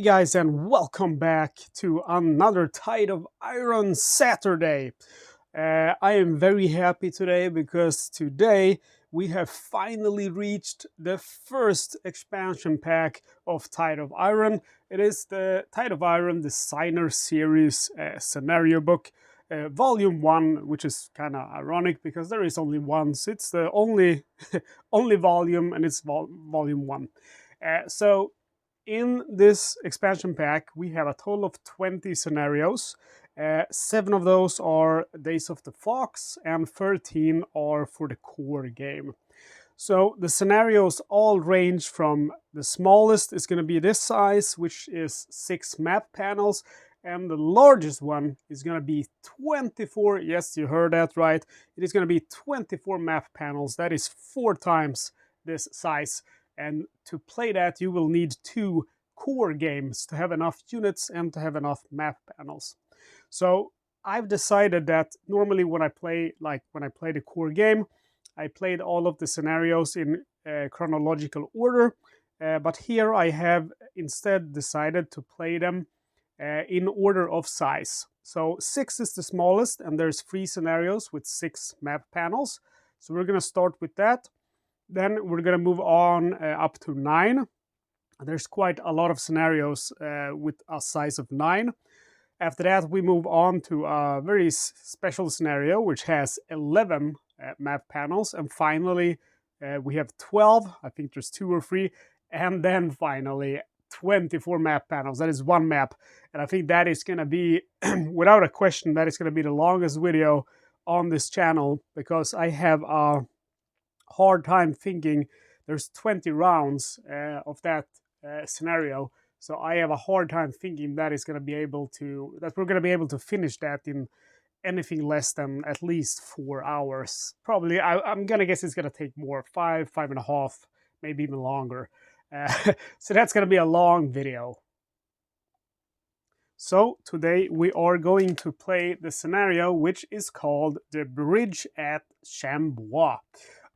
Hey guys, and welcome back to another Tide of Iron Saturday. I am very happy today because today we have finally reached the first expansion pack of Tide of Iron. It is the Tide of Iron Designer Series scenario book, volume 1, which is kind of ironic because there is only one, so it's the only only volume, and it's volume 1. So in this expansion pack, we have a total of 20 scenarios. 7 of those are Days of the Fox, and 13 are for the core game. So the scenarios all range from the smallest is going to be this size, which is 6 map panels, and the largest one is going to be 24. Yes, you heard that right. It is going to be 24 map panels. That is 4 times this size. And to play that, you will need 2 core games to have enough units and to have enough map panels. So I've decided that normally when I play the core game, I played all of the scenarios in chronological order. But here I have instead decided to play them in order of size. So 6 is the smallest, and there's 3 scenarios with 6 map panels. So we're going to start with that. Then we're going to move on up to 9. There's quite a lot of scenarios with a size of 9. After that, we move on to a very special scenario, which has 11 map panels. And finally, we have 12. I think there's 2 or 3. And then finally, 24 map panels. That is 1 map. And I think that is going to be, without a question, that is going to be the longest video on this channel, because I have a hard time thinking there's 20 rounds of that scenario. So I have a hard time thinking that we're going to be able to finish that in anything less than at least 4 hours. Probably, I'm going to guess it's going to take more, 5.5, maybe even longer. So that's going to be a long video. So today we are going to play the scenario which is called The Bridge at Chambois.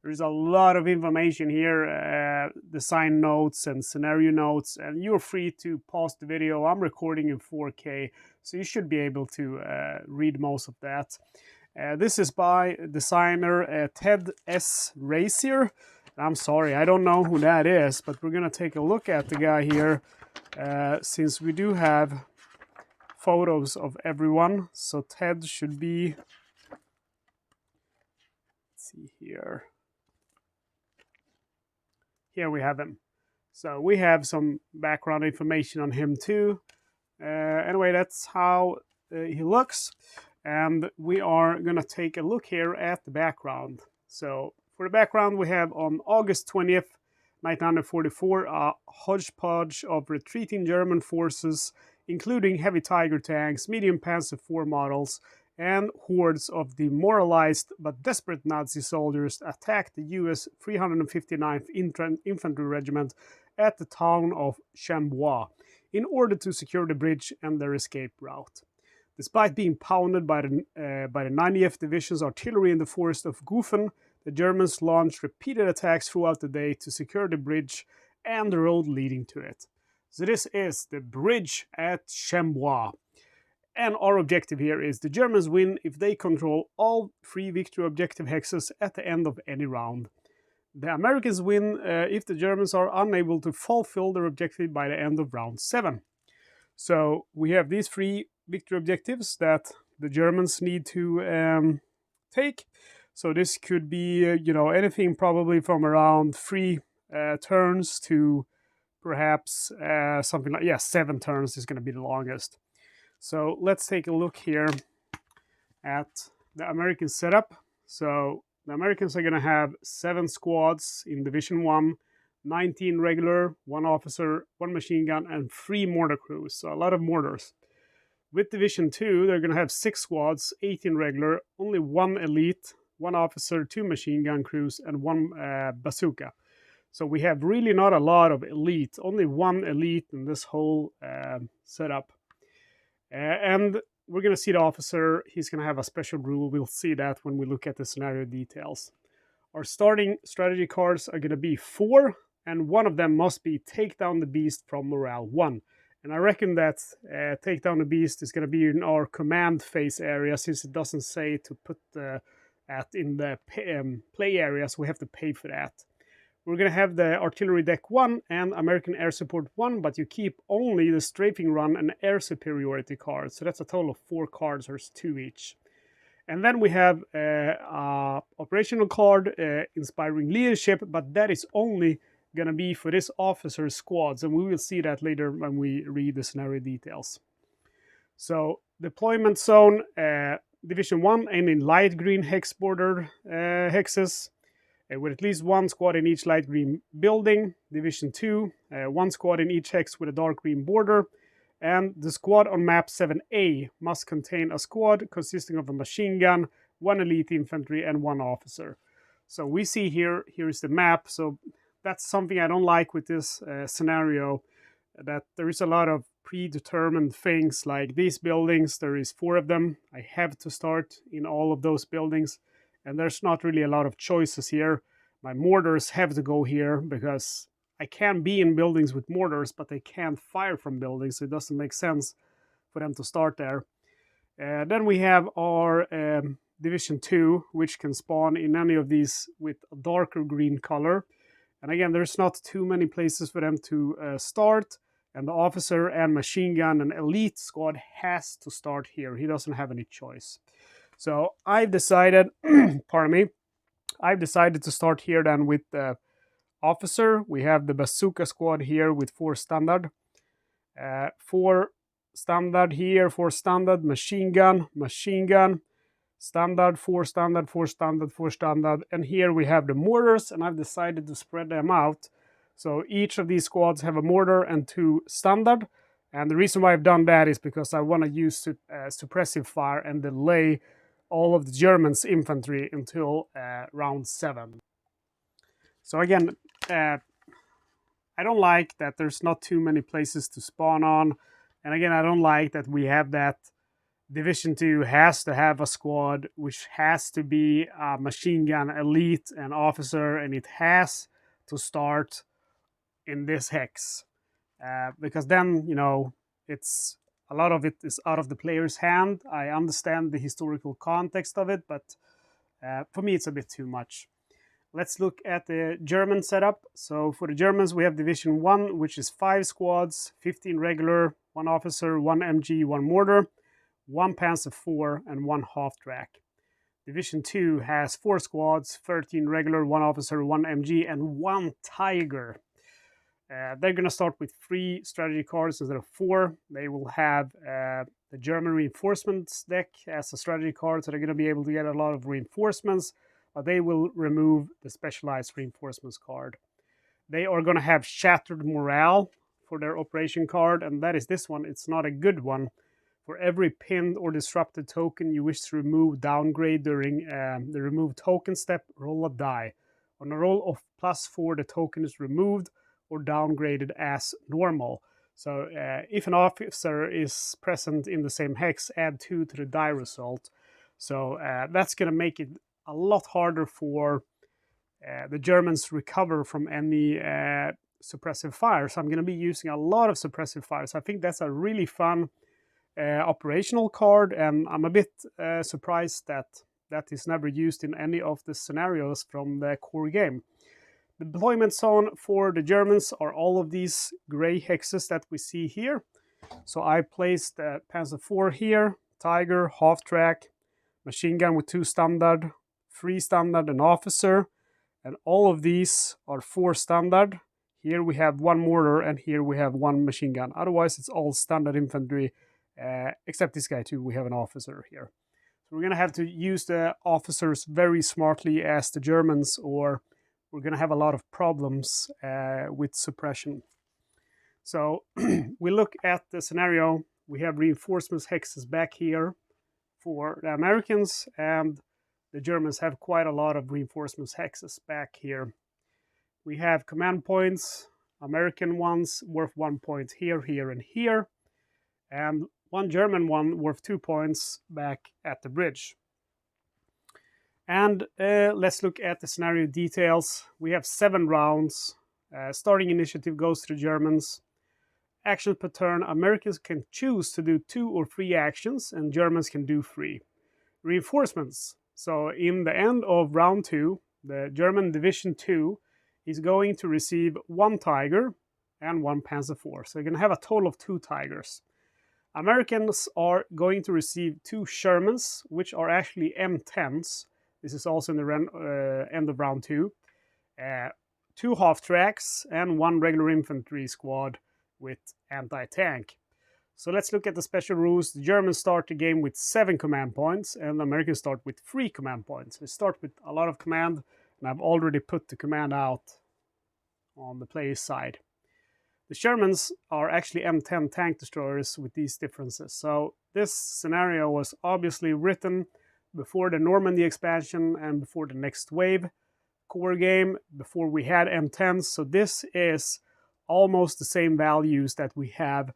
There's a lot of information here, design notes and scenario notes, and you're free to pause the video. I'm recording in 4K, so you should be able to read most of that. This is by designer Ted S. Racier. I'm sorry, I don't know who that is, but we're going to take a look at the guy here, since we do have photos of everyone. So Ted should be, let's see here. Here we have him. So we have some background information on him too. Anyway, that's how he looks. And we are going to take a look here at the background. So for the background, we have on August 20th, 1944, a hodgepodge of retreating German forces, including heavy Tiger tanks, medium Panzer IV models, and hordes of demoralized but desperate Nazi soldiers attacked the US 359th Infantry Regiment at the town of Chambois in order to secure the bridge and their escape route. Despite being pounded by the 90th Division's artillery in the Forest of Gouffen, the Germans launched repeated attacks throughout the day to secure the bridge and the road leading to it. So this is the bridge at Chambois. And our objective here is the Germans win if they control all 3 victory objective hexes at the end of any round. The Americans win if the Germans are unable to fulfill their objective by the end of round 7. So we have these 3 victory objectives that the Germans need to take. So this could be, anything probably from around 3 turns to perhaps something like, 7 turns is going to be the longest. So let's take a look here at the American setup. So the Americans are going to have 7 squads in Division 1, 19 regular, 1 officer, 1 machine gun, and 3 mortar crews. So a lot of mortars. With Division 2, they're going to have 6 squads, 18 regular, only 1 elite, 1 officer, 2 machine gun crews, and 1 bazooka. So we have really not a lot of elite, only 1 elite in this whole setup. And we're going to see the officer. He's going to have a special rule. We'll see that when we look at the scenario details. Our starting strategy cards are going to be 4, and one of them must be take down the beast from morale 1. And I reckon that Take Down the Beast is going to be in our command phase area, since it doesn't say to put that in the play area, so we have to pay for that. We're going to have the Artillery Deck 1 and American Air Support 1, but you keep only the Strafing Run and Air Superiority cards. So that's a total of 4 cards, there's 2 each. And then we have operational card, Inspiring Leadership, but that is only going to be for this officer's squads, and we will see that later when we read the scenario details. So, deployment zone, Division 1 and in light green hex bordered hexes, with at least 1 squad in each light green building. Division 2, 1 squad in each hex with a dark green border. And the squad on map 7A must contain a squad consisting of a machine gun, 1 elite infantry, and 1 officer. So we see here is the map. So that's something I don't like with this scenario, that there is a lot of predetermined things, like these buildings. There is 4 of them. I have to start in all of those buildings, and there's not really a lot of choices here. My mortars have to go here because I can be in buildings with mortars, but they can't fire from buildings, so it doesn't make sense for them to start there. Then we have our Division 2, which can spawn in any of these with a darker green color. And again, there's not too many places for them to start, and the officer and machine gun and elite squad has to start here. He doesn't have any choice. So I've decided, pardon me, I've decided to start here then with the officer. We have the bazooka squad here with 4 standard. 4 standard here, 4 standard, machine gun, standard, 4 standard, 4 standard, 4 standard. And here we have the mortars, and I've decided to spread them out. So each of these squads have a mortar and 2 standard. And the reason why I've done that is because I want to use suppressive fire and delay all of the Germans' infantry until round 7. So again, I don't like that there's not too many places to spawn on. And again, I don't like that we have that Division 2 has to have a squad, which has to be a machine gun elite and officer, and it has to start in this hex. Because then, you know, it's a lot of it is out of the player's hand. I understand the historical context of it, but for me it's a bit too much. Let's look at the German setup. So for the Germans, we have Division 1, which is 5 squads, 15 regular, 1 officer, 1 MG, 1 mortar, 1 Panzer IV, and 1 half-track. Division 2 has 4 squads, 13 regular, 1 officer, 1 MG, and 1 Tiger. They're going to start with 3 strategy cards instead of 4. They will have the German reinforcements deck as a strategy card, so they're going to be able to get a lot of reinforcements, but they will remove the specialized reinforcements card. They are going to have Shattered Morale for their operation card, and that is this one. It's not a good one. For every pinned or disrupted token you wish to remove, downgrade during the remove token step, roll a die. On a roll of +4, the token is removed or downgraded as normal. So if an officer is present in the same hex, add 2 to the die result. So that's going to make it a lot harder for the Germans to recover from any suppressive fire. So I'm going to be using a lot of suppressive fire. So I think that's a really fun operational card, and I'm a bit surprised that that is never used in any of the scenarios from the core game. The deployment zone for the Germans are all of these gray hexes that we see here. So I placed the Panzer IV here, Tiger, half-track, machine gun with 2 standard, 3 standard, and officer. And all of these are 4 standard. Here we have 1 mortar, and here we have 1 machine gun. Otherwise, it's all standard infantry, except this guy too. We have an officer here. So we're going to have to use the officers very smartly as the Germans, or we're going to have a lot of problems with suppression. So we look at the scenario. We have reinforcements hexes back here for the Americans, and the Germans have quite a lot of reinforcements hexes back here. We have command points, American ones worth 1 point here, here, and here, and 1 German one worth 2 points back at the bridge. And let's look at the scenario details. We have 7 rounds. Starting initiative goes to the Germans. actions per turn, Americans can choose to do 2 or 3 actions, and Germans can do 3. Reinforcements. So in the end of round 2, the German Division 2 is going to receive 1 Tiger and 1 Panzer IV. So you're going to have a total of 2 Tigers. Americans are going to receive 2 Shermans, which are actually M10s. This is also in the end of round 2. 2 half-tracks and 1 regular infantry squad with anti-tank. So let's look at the special rules. The Germans start the game with 7 command points, and the Americans start with 3 command points. We start with a lot of command, and I've already put the command out on the player's side. The Shermans are actually M10 tank destroyers with these differences. So this scenario was obviously written before the Normandy expansion and before the next wave core game, before we had M10s. So this is almost the same values that we have.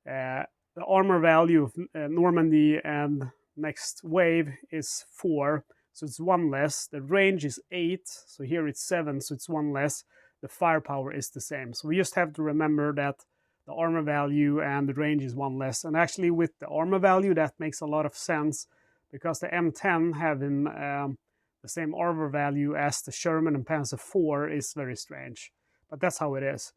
The armor value of Normandy and next wave is 4, so it's 1 less. The range is 8, so here it's 7, so it's 1 less. The firepower is the same. So we just have to remember that the armor value and the range is 1 less. And actually with the armor value, that makes a lot of sense because the M10 having the same armor value as the Sherman and Panzer IV is very strange. But that's how it is.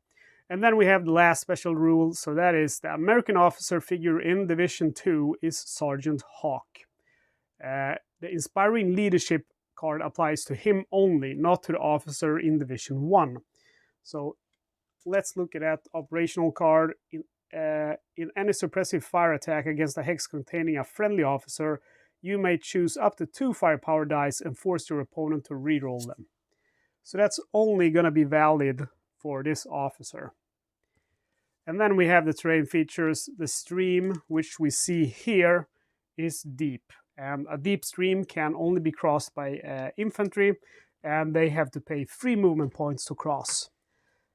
And then we have the last special rule. So that is the American officer figure in Division 2 is Sergeant Hawk. The inspiring leadership card applies to him only, not to the officer in Division 1. So let's look at that operational card. In any suppressive fire attack against a hex containing a friendly officer, you may choose up to 2 firepower dice and force your opponent to reroll them. So that's only going to be valid for this officer. And then we have the terrain features. The stream, which we see here, is deep. And a deep stream can only be crossed by infantry, and they have to pay 3 movement points to cross.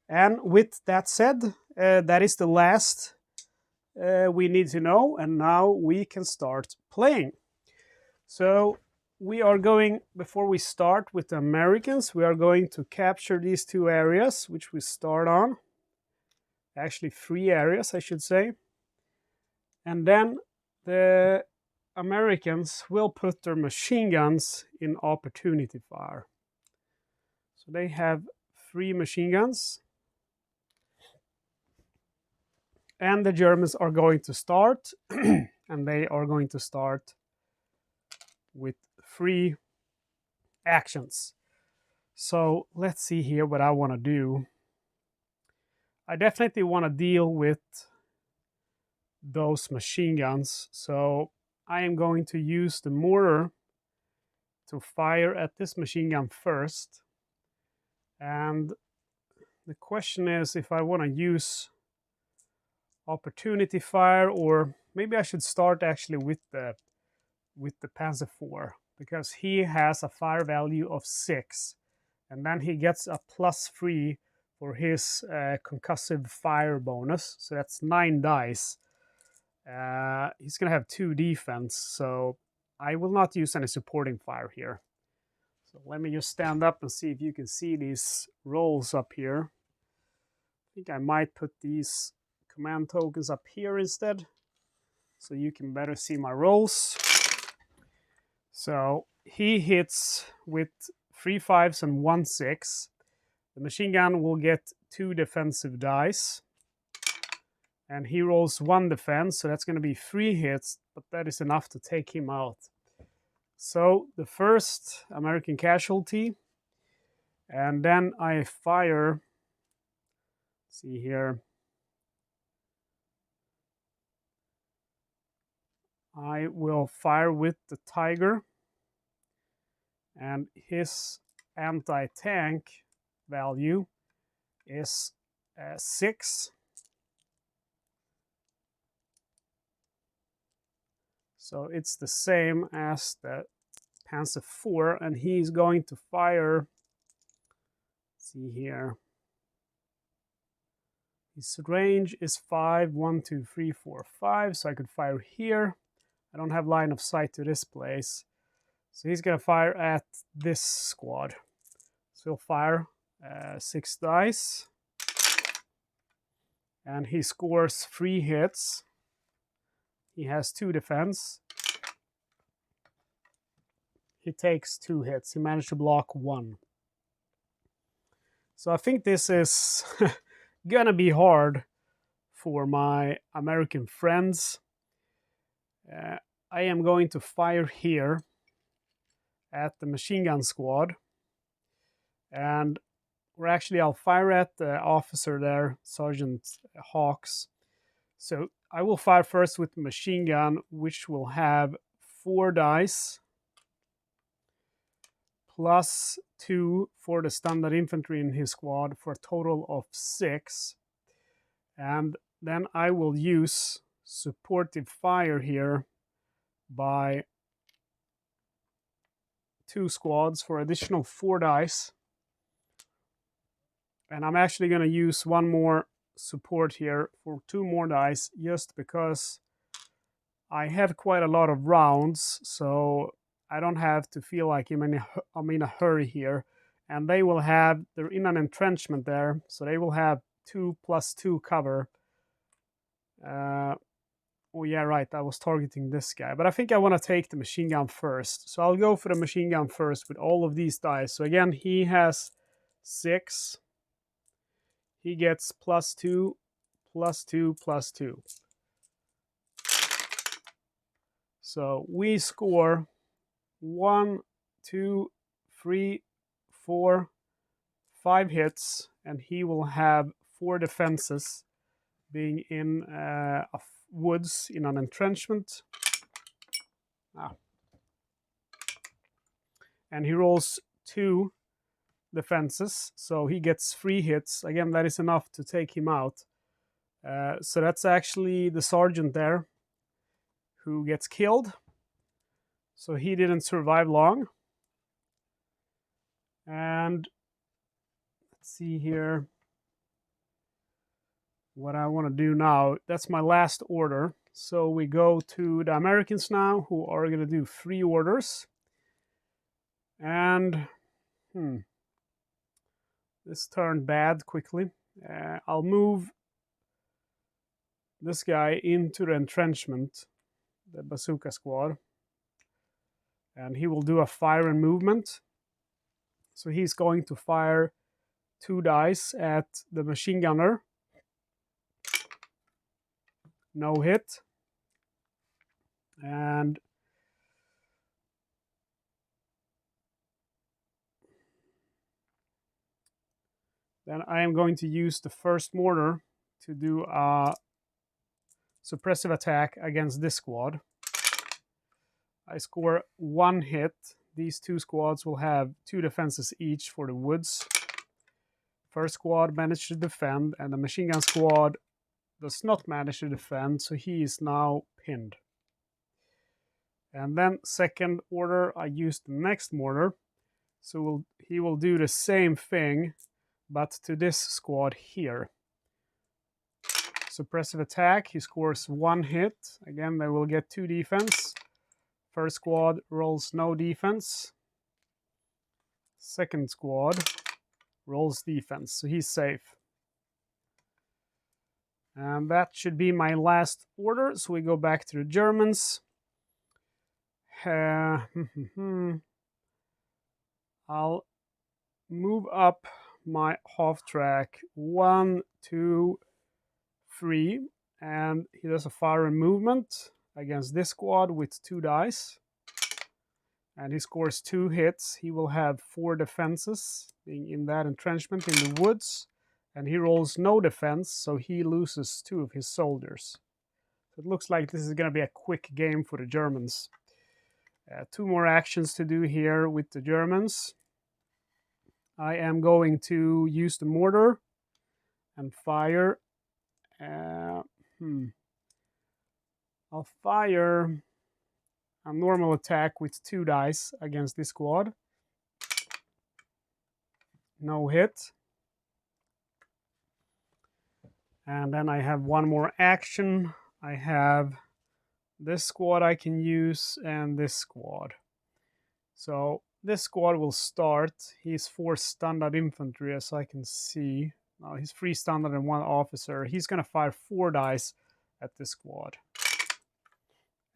And with that said, that is the last we need to know, and now we can start playing. So we are going, before we start with the Americans, we are going to capture these 2 areas, which we start on. Actually 3 areas, I should say. And then the Americans will put their machine guns in opportunity fire. So they have 3 machine guns. And the Germans are going to start, and they are going to start with 3 actions. So let's see here what I want to do. I definitely want to deal with those machine guns. So I am going to use the mortar to fire at this machine gun first. And the question is if I want to use opportunity fire, or maybe I should start actually with the Panzer IV, because he has a fire value of 6, and then he gets a +3 for his concussive fire bonus, so that's 9 dice. He's gonna have 2 defense, so I will not use any supporting fire here. So let me just stand up and see if you can see these rolls up here. I think I might put these command tokens up here instead, so you can better see my rolls. So he hits with 3 5s and 1 6. The machine gun will get 2 defensive dice. And he rolls 1 defense, so that's going to be 3 hits, but that is enough to take him out. So the first American casualty. And then I fire. See here. I will fire with the Tiger, and his anti-tank value is 6. So it's the same as the Panzer IV, and he's going to fire, see here, his range is 5, 1, 2, 3, 4, 5, so I could fire here. I don't have line of sight to this place. So he's going to fire at this squad. So he'll fire 6 dice. and he scores 3 hits. He has 2 defense. He takes 2 hits. He managed to block 1. So I think this is gonna be hard for my American friends. I am going to fire here at the machine gun squad, and I'll fire at the officer there, Sergeant Hawks. So I will fire first with the machine gun, which will have 4 dice plus 2 for the standard infantry in his squad for a total of 6. And then I will use supportive fire here by 2 squads for additional 4 dice. And I'm actually going to use one more support here for 2 more dice, just because I have quite a lot of rounds, so I don't have to feel like I'm in a hurry here. And they're in an entrenchment there, so they will have 2 + 2 cover. Oh yeah, right, I was targeting this guy. But I think I want to take the machine gun first. So I'll go for the machine gun first with all of these dice. So again, he has 6. He gets +2, +2, +2. So we score 1, 2, 3, 4, 5 hits, and he will have 4 defenses, being in woods in an entrenchment. And he rolls 2 defenses, so he gets 3 hits. Again, that is enough to take him out. So that's actually the sergeant there who gets killed. So he didn't survive long. And let's see here what I want to do now. That's my last order. So we go to the Americans now, who are going to do 3 orders. And this turned bad quickly. I'll move this guy into the entrenchment, the bazooka squad, and he will do a fire and movement. So he's going to fire 2 dice at the machine gunner. No hit. And then I am going to use the first mortar to do a suppressive attack against this squad. I score 1 hit. These 2 squads will have 2 defenses each for the woods. First squad managed to defend, and the machine gun squad does not manage to defend, so he is now pinned. And then second order, I use the next mortar. So he will do the same thing, but to this squad here. Suppressive attack, he scores 1 hit. Again, they will get 2 defense. First squad rolls no defense. Second squad rolls defense, so he's safe. And that should be my last order, so we go back to the Germans. I'll move up my half track 1, 2, 3, and he does a fire and movement against this squad with 2 dice. And he scores 2 hits. He will have 4 defenses, being in that entrenchment in the woods. And he rolls no defense, so he loses 2 of his soldiers. So it looks like this is going to be a quick game for the Germans. 2 more actions to do here with the Germans. I am going to use the mortar and fire. I'll fire a normal attack with 2 dice against this squad. No hit. And then I have one more action. I have this squad I can use and this squad. So this squad will start. He's 4 standard infantry, as I can see. No, he's 3 standard and 1 officer. He's going to fire 4 dice at this squad.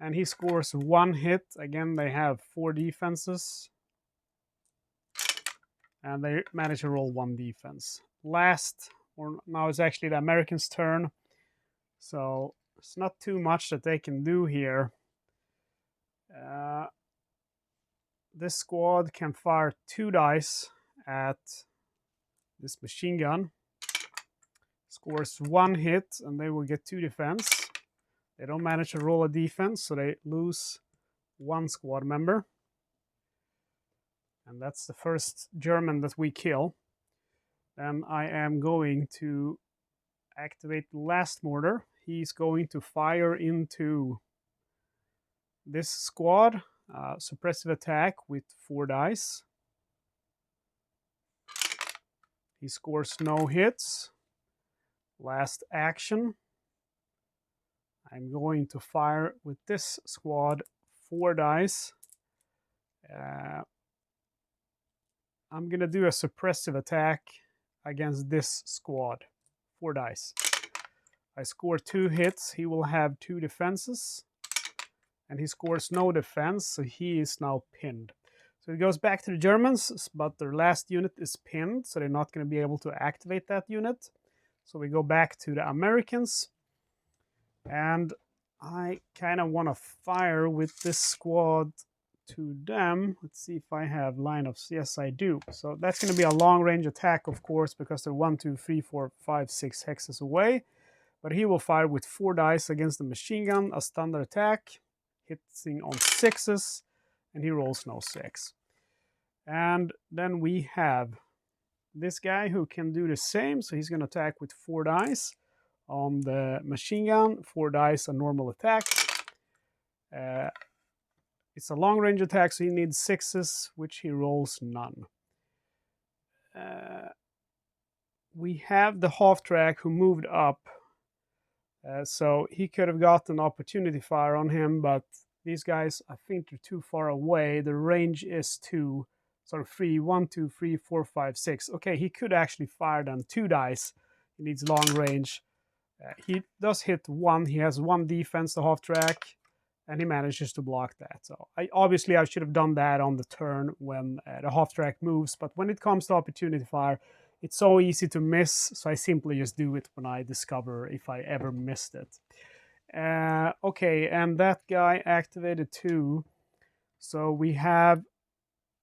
And he scores 1 hit. Again, they have 4 defenses. And they manage to roll 1 defense. Last, or now it's actually the Americans' turn. So it's not too much that they can do here. This squad can fire 2 dice at this machine gun. Scores 1 hit, and they will get 2 defense. They don't manage to roll a defense, so they lose 1 squad member. And that's the first German that we kill. Then I am going to activate the last mortar. He's going to fire into this squad. Suppressive attack with 4 dice. He scores no hits. Last action. I'm going to fire with this squad 4 dice. I'm going to do a suppressive attack against this squad. 4 dice. I score 2 hits. He will have 2 defenses. And he scores no defense, so he is now pinned. So it goes back to the Germans, but their last unit is pinned, so they're not going to be able to activate that unit. So we go back to the Americans. And I kind of want to fire with this squad to them. Let's see if I have line of... Yes, I do. So that's going to be a long-range attack, of course, because they're 1, 2, 3, 4, 5, 6 hexes away. But he will fire with 4 dice against the machine gun, a standard attack, hitting on 6s, and he rolls no 6. And then we have this guy who can do the same, so he's going to attack with 4 dice on the machine gun, 4 dice, a normal attack. It's a long-range attack, so he needs 6s, which he rolls none. We have the half-track who moved up, so he could have gotten opportunity fire on him, but these guys, I think they're too far away. The range is 2, sort of 3, 1, 2, 3, 4, 5, 6. Okay, he could actually fire then 2 dice. He needs long range. He does hit 1. He has 1 defense, the half-track, and he manages to block that. So obviously I should have done that on the turn when the half-track moves, but when it comes to opportunity fire, it's so easy to miss, so I simply just do it when I discover if I ever missed it. Okay, and that guy activated 2. So we have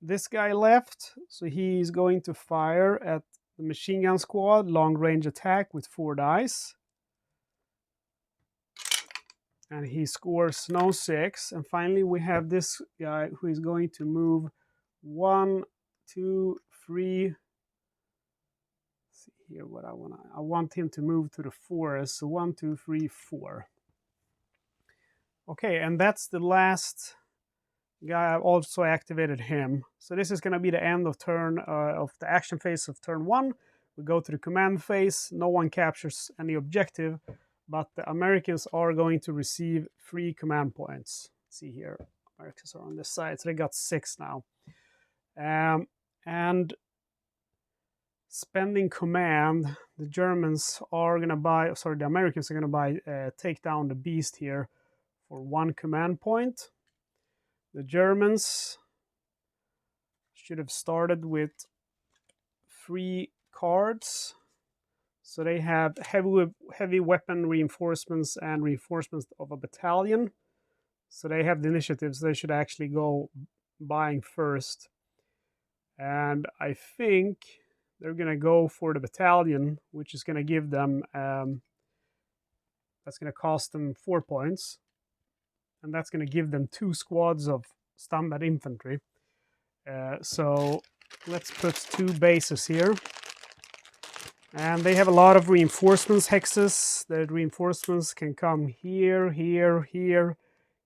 this guy left, so he's going to fire at the machine gun squad, long range attack with 4 dice. And he scores no 6. And finally we have this guy who is going to move 1, 2, 3. Let's see here what I want. I want him to move to the forest. So 1, 2, 3, 4. Okay, and that's the last guy. I've also activated him. So this is going to be the end of turn of the action phase of turn 1. We go to the command phase. No one captures any objective, but the Americans are going to receive 3 command points. Let's see here, Americans are on this side, so they got 6 now. And spending command, the Germans are going to buy, sorry, the Americans are going to buy, take down the beast here for 1 command point. The Germans should have started with 3 cards. So they have heavy weapon reinforcements and reinforcements of a battalion. So they have the initiative, so they should actually go buying first. And I think they're going to go for the battalion, which is going to give them, that's going to cost them 4 points. And that's going to give them 2 squads of standard infantry. So let's put 2 bases here. And they have a lot of reinforcements, hexes. The reinforcements can come here, here, here,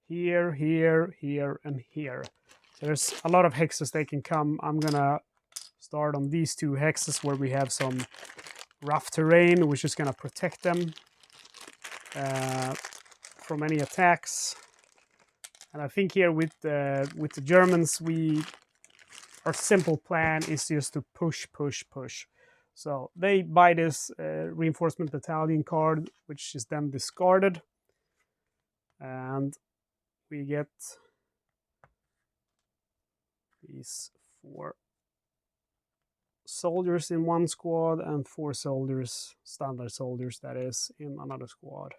here, here, here, and here. So there's a lot of hexes they can come. I'm gonna start on these 2 hexes where we have some rough terrain, which is gonna protect them from any attacks. And I think here with the Germans, our simple plan is just to push, push, push. So they buy this reinforcement battalion card, which is then discarded, and we get these 4 soldiers in one squad and 4 soldiers, standard soldiers that is, in another squad.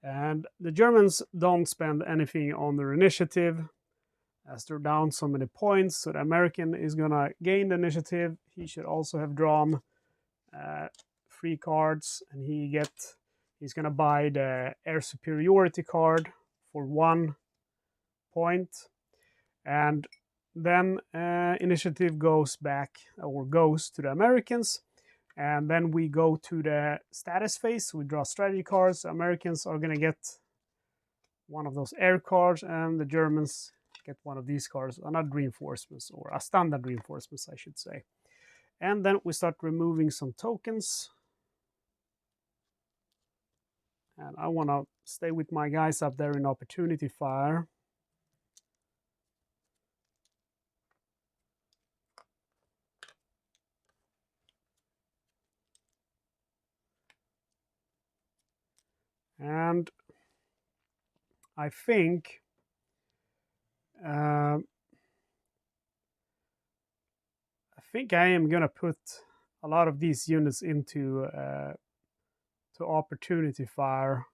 And the Germans don't spend anything on their initiative as they're down so many points, so the American is gonna gain the initiative. He should also have drawn 3 cards, and he's gonna buy the air superiority card for 1 point, and then initiative goes back, or goes to the Americans, and then we go to the status phase. We draw strategy cards. The Americans are gonna get one of those air cards, and the Germans get one of these cards, another reinforcements, or a standard reinforcements, I should say. And then we start removing some tokens. And I want to stay with my guys up there in opportunity fire. And I think I am gonna put a lot of these units into to opportunity fire.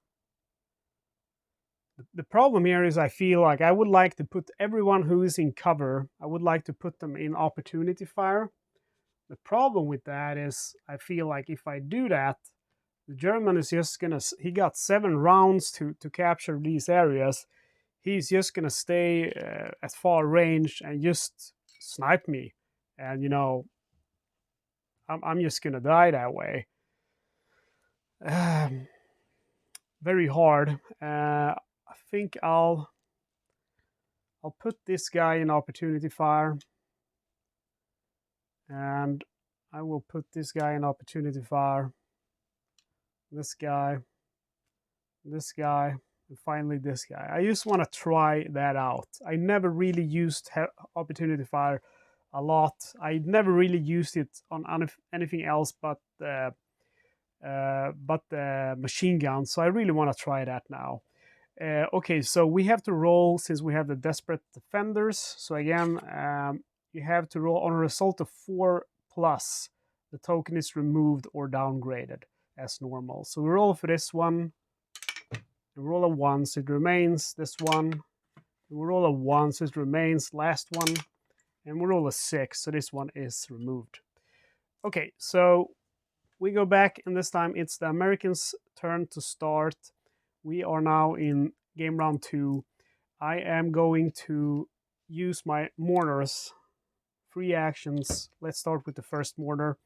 The problem here is I feel like I would like to put everyone who is in cover, I would like to put them in opportunity fire. The problem with that is I feel like if I do that, the German is just gonna, he got 7 rounds to capture these areas. He's just gonna stay at far range and just snipe me. And you know, I'm just gonna die that way. Very hard. I think I'll put this guy in opportunity fire, and I will put this guy in opportunity fire, this guy, and finally this guy. I just want to try that out. I never really used opportunity fire a lot. I never really used it on anything else but the machine gun. So I really want to try that now. Okay, so we have to roll, since we have the desperate defenders. So again, you have to roll on a result of 4 plus. The token is removed or downgraded as normal. So we roll for this one. We roll a 1, so it remains this one. We roll a 1, so it remains last one. And we roll a 6, so this one is removed. Okay, so we go back, and this time it's the Americans' turn to start. We are now in game round 2. I am going to use my mortars. 3 actions. Let's start with the first mortar.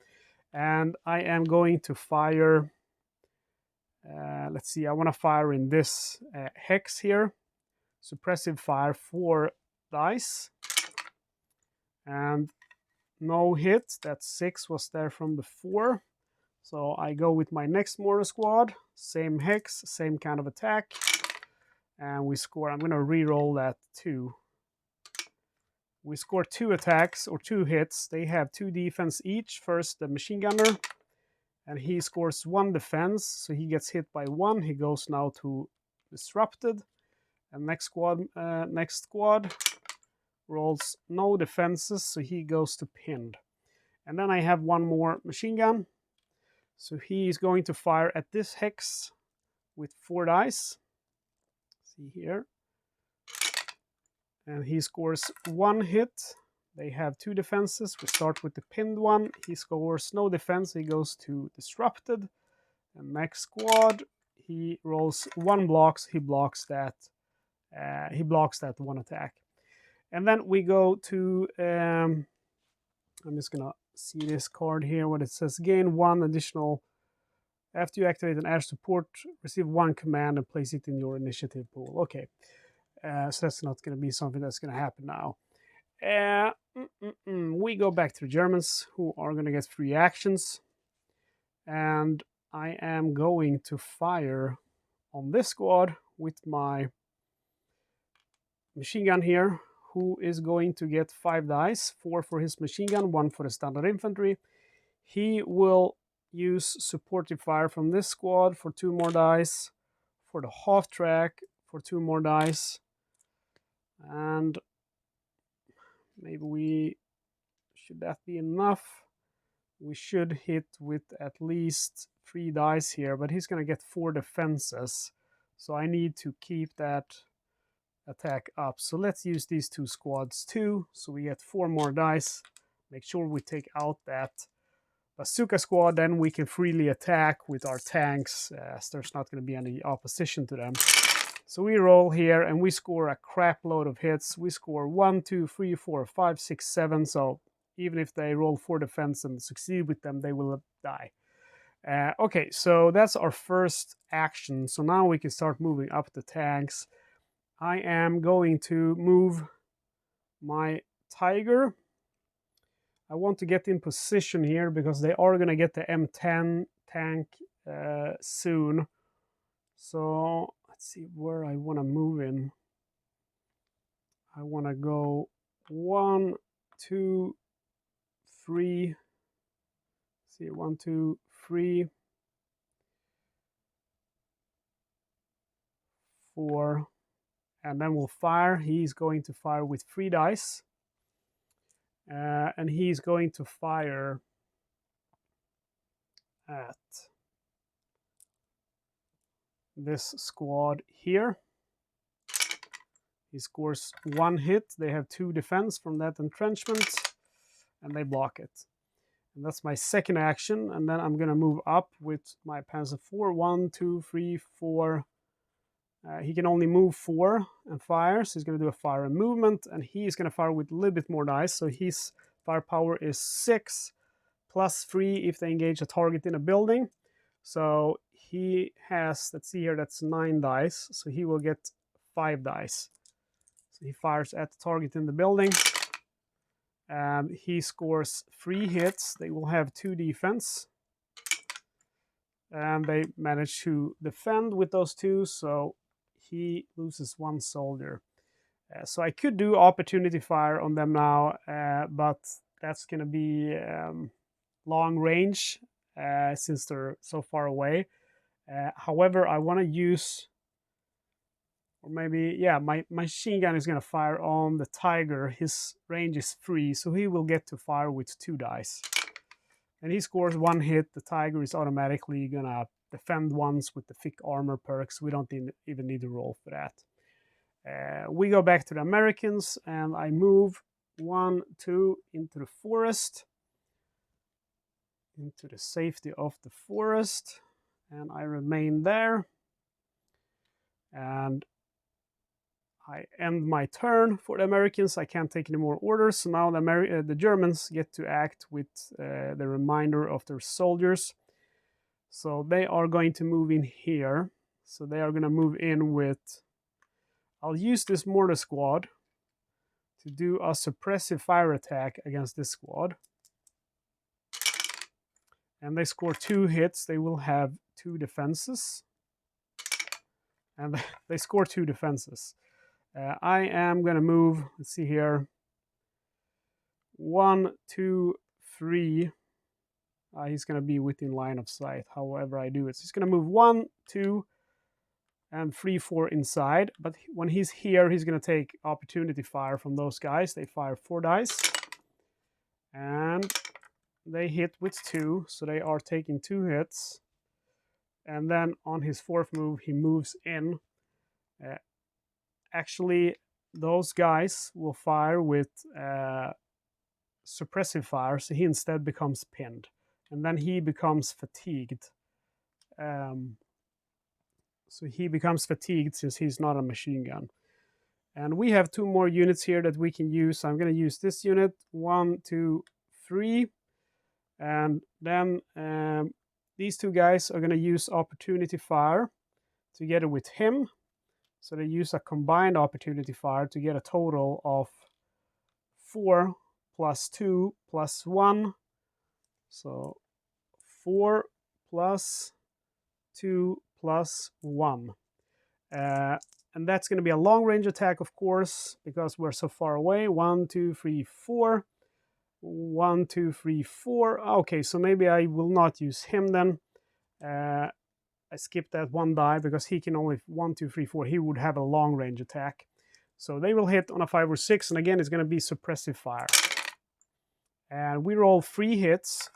And I am going to fire, let's see, I want to fire in this hex here. Suppressive fire, 4 dice. And no hit. That 6 was there from before. So I go with my next mortar squad. Same hex, same kind of attack. And we score. I'm going to re-roll that 2. We score 2 attacks, or 2 hits. They have 2 defense each. First, the machine gunner. And he scores 1 defense. So he gets hit by 1. He goes now to disrupted. And next squad rolls no defenses. So he goes to pinned. And then I have 1 more machine gun. So he is going to fire at this hex with 4 dice. See here. And he scores 1 hit. They have 2 defenses. We start with the pinned one. He scores no defense. He goes to disrupted. And next squad, he rolls 1 blocks. He blocks that. He blocks that 1 attack. And then we go to. I'm just gonna see this card here. What it says: gain 1 additional. After you activate an air support, receive 1 command and place it in your initiative pool. Okay. So that's not going to be something that's going to happen now. We go back to the Germans, who are going to get 3 actions. And I am going to fire on this squad with my machine gun here, who is going to get 5 dice, 4 for his machine gun, 1 for the standard infantry. He will use supportive fire from this squad for 2 more dice, for the half track for 2 more dice, and maybe should that be enough? We should hit with at least 3 dice here, but he's going to get 4 defenses, so I need to keep that attack up. So let's use these 2 squads too, so we get 4 more dice. Make sure we take out that bazooka squad, then we can freely attack with our tanks, as there's not going to be any opposition to them. So we roll here and we score a crap load of hits. We score 1, 2, 3, 4, 5, 6, 7. So even if they roll 4 defense and succeed with them, they will die. Okay, so that's our first action. So now we can start moving up the tanks. I am going to move my Tiger. I want to get in position here because they are going to get the M10 tank soon. So let's see where I want to move in. I want to go 1, 2, 3. See, 1, 2, 3, 4, and then we'll fire. He's going to fire with 3 dice, and he's going to fire at this squad here. He scores 1 hit. They have 2 defense from that entrenchment, and they block it. And that's my second action, and then I'm going to move up with my Panzer IV. 1, 2, 3, 4. He can only move 4 and fire, so he's going to do a fire and movement, and he's going to fire with a little bit more dice, so his firepower is 6, plus 3 if they engage a target in a building. So he has, let's see here, that's 9 dice, so he will get 5 dice. So he fires at the target in the building, and he scores 3 hits. They will have 2 defense, and they manage to defend with those 2, so he loses 1 soldier. So I could do opportunity fire on them now, but that's going to be long range since they're so far away. However, I want to use, or maybe, yeah, my machine gun is going to fire on the Tiger. His range is 3, so he will get to fire with 2 dice. And he scores 1 hit. The Tiger is automatically going to defend once with the thick armor perks. We don't even need to roll for that. We go back to the Americans, and I move 1, 2 into the forest, into the safety of the forest, and I remain there. And I end my turn for the Americans. I can't take any more orders, so now the Germans get to act with the remainder of their soldiers. So they are going to move in here. So they are going to move in with, I'll use this mortar squad to do a suppressive fire attack against this squad. And they score 2 hits. They will have 2 defenses. And they score 2 defenses. I am going to move, let's see here, 1, 2, 3. He's going to be within line of sight, however I do it. So he's going to move 1, 2, and 3, 4 inside. But when he's here, he's going to take opportunity fire from those guys. They fire 4 dice. And they hit with 2, so they are taking 2 hits. And then on his 4th move, he moves in. Actually, those guys will fire with suppressive fire, so he instead becomes pinned. And then he becomes fatigued. So he becomes fatigued since he's not a machine gun. And we have 2 more units here that we can use. So I'm going to use this unit, 1, 2, 3. And then these 2 guys are going to use opportunity fire together with him. So they use a combined opportunity fire to get a total of 4 plus 2 plus 1. So 4 plus 2 plus 1. And that's going to be a long range attack, of course, because we're so far away. 1, 2, 3, 4. 1, 2, 3, 4. Okay, so maybe I will not use him then. I skipped that one die because he can only 1, 2, 3, 4. He would have a long range attack. So they will hit on a 5 or 6, and again, it's going to be suppressive fire. And we roll 3 hits,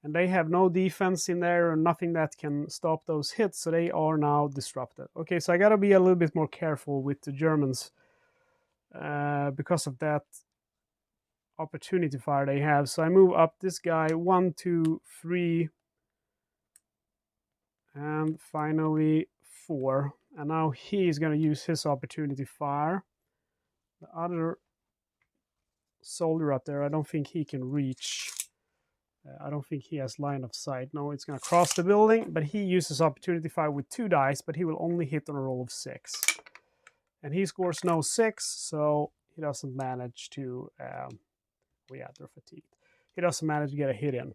and they have no defense in there or nothing that can stop those hits, so they are now disrupted. Okay, so I got to be a little bit more careful with the Germans because of that opportunity fire they have. So I move up this guy 1, 2, 3, and finally 4. And now he's going to use his opportunity fire. The other soldier up there, I don't think he can reach. I don't think he has line of sight. No, it's going to cross the building, but he uses opportunity fire with 2 dice, but he will only hit on a roll of 6. And he scores no 6, so he doesn't manage to, yeah, they're fatigued. He doesn't manage to get a hit in.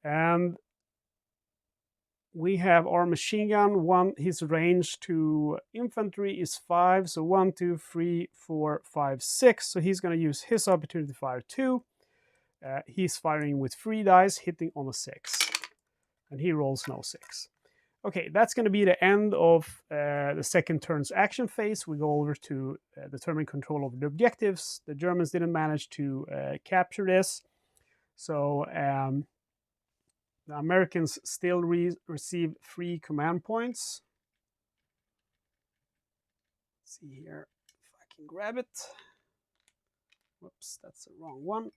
And we have our machine gun. His range to infantry is 5, so 1, 2, 3, 4, 5, 6. So he's going to use his opportunity fire too. He's firing with 3 dice, hitting on a 6. And he rolls no 6. Okay, that's going to be the end of the second turn's action phase. We go over to determine control over the objectives. The Germans didn't manage to capture this. So the Americans still receive 3 command points. Let's see here if I can grab it. Whoops, that's the wrong one.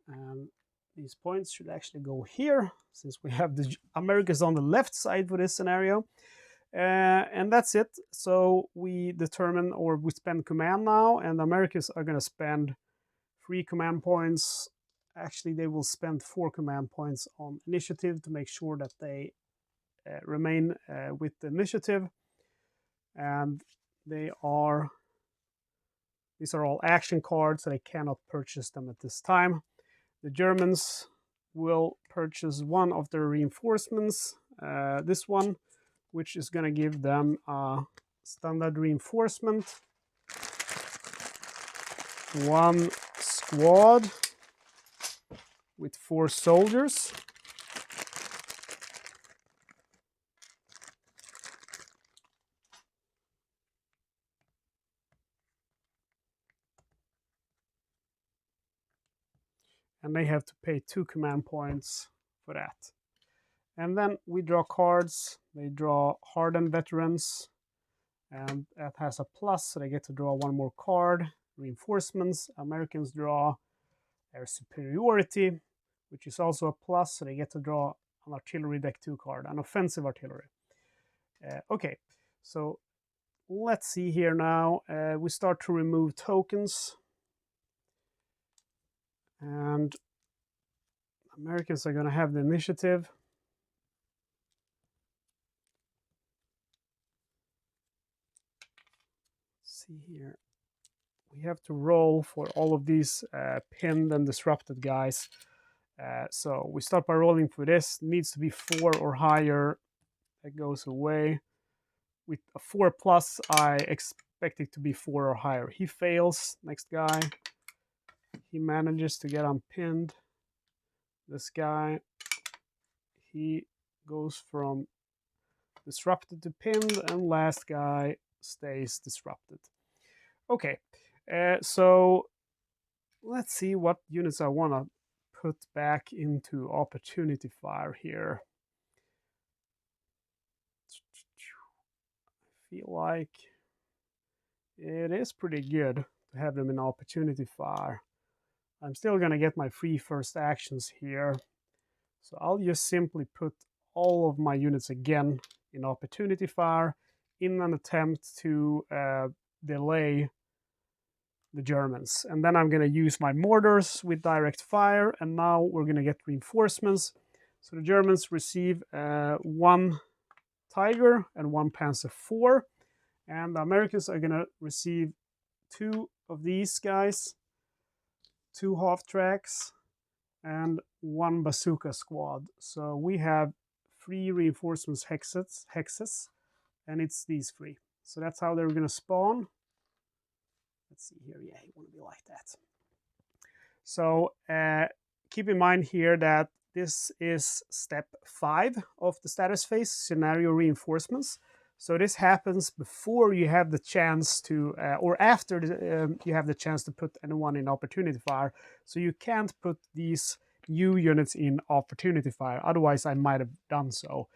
And these points should actually go here, since we have the Americans on the left side for this scenario. And that's it. So we determine, or we spend command now, and the Americans are going to spend 3 command points. Actually, they will spend 4 command points on initiative to make sure that they remain with the initiative. And these are all action cards, so they cannot purchase them at this time. The Germans will purchase one of their reinforcements, this one, which is going to give them a standard reinforcement, 1 squad with 4 soldiers. And they have to pay 2 command points for that. And then we draw cards. They draw hardened veterans, and that has a plus, so they get to draw 1 more card. Reinforcements, Americans draw their superiority, which is also a plus, so they get to draw an artillery deck 2 card, an offensive artillery. Okay, so let's see here now. We start to remove tokens. And Americans are going to have the initiative. Let's see here. We have to roll for all of these pinned and disrupted guys. So we start by rolling for this. It needs to be 4 or higher. That goes away. With a 4+, I expect it to be 4 or higher. He fails. Next guy. He manages to get unpinned. This guy, he goes from disrupted to pinned, and last guy stays disrupted. Okay, so let's see what units I want to put back into opportunity fire here. I feel like it is pretty good to have them in opportunity fire. I'm still going to get my 3 first actions here. So I'll just simply put all of my units again in opportunity fire in an attempt to delay the Germans. And then I'm going to use my mortars with direct fire, and now we're going to get reinforcements. So the Germans receive 1 Tiger and 1 Panzer IV, and the Americans are going to receive 2 of these guys, 2 half tracks, and 1 bazooka squad. So we have 3 reinforcements hexes, and it's these 3. So that's how they're going to spawn. Let's see here. Yeah, you want to be like that. So keep in mind here that this is step 5 of the status phase, scenario reinforcements. So this happens before you have the chance to, or after you have the chance to put anyone in opportunity fire. So you can't put these new units in opportunity fire, otherwise I might have done so.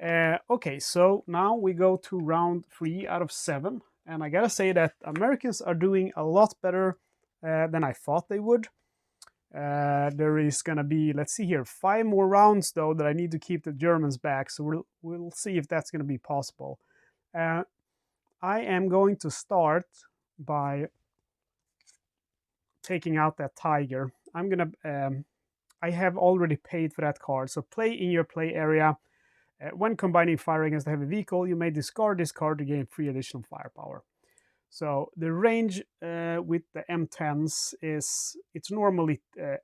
Okay, so now we go to round 3 out of 7, and I gotta say that Americans are doing a lot better than I thought they would. There is gonna be, let's see here, 5 more rounds though that I need to keep the Germans back, so we'll see if that's gonna be possible. I am going to start by taking out that tiger. I'm gonna, I have already paid for that card, so play in your play area. When combining fire against a heavy vehicle, you may discard this card to gain 3 additional firepower. So the range with the M10s is, it's normally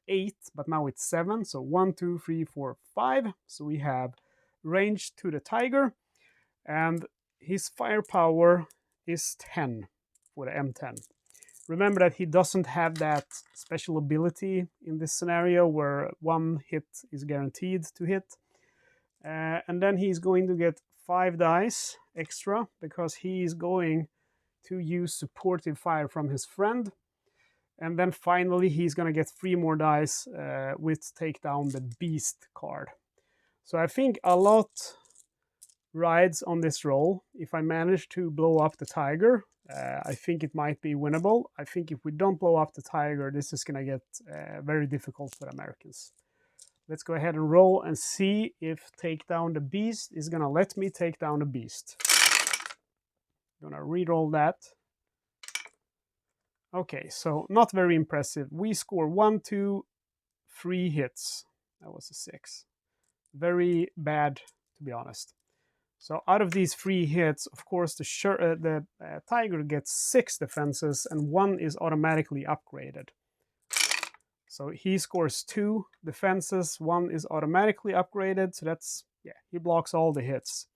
8, but now it's 7. So 1, 2, 3, 4, 5. So we have range to the Tiger, and his firepower is 10 for the M10. Remember that he doesn't have that special ability in this scenario where 1 hit is guaranteed to hit. And then he's going to get 5 dice extra because he is going to use supportive fire from his friend. And then finally he's going to get 3 more dice with take down the beast card. So I think a lot rides on this roll. If I manage to blow up the tiger, I think it might be winnable. I think if we don't blow up the tiger, this is going to get very difficult for the Americans. Let's go ahead and roll and see if take down the beast is going to let me take down the beast. I'm going to re-roll that. Okay, so not very impressive. We score 1, 2, 3 hits. That was a 6. Very bad, to be honest. So out of these 3 hits, of course, the tiger gets 6 defenses and 1 is automatically upgraded. So he scores 2 defenses, 1 is automatically upgraded. So that's, yeah, he blocks all the hits.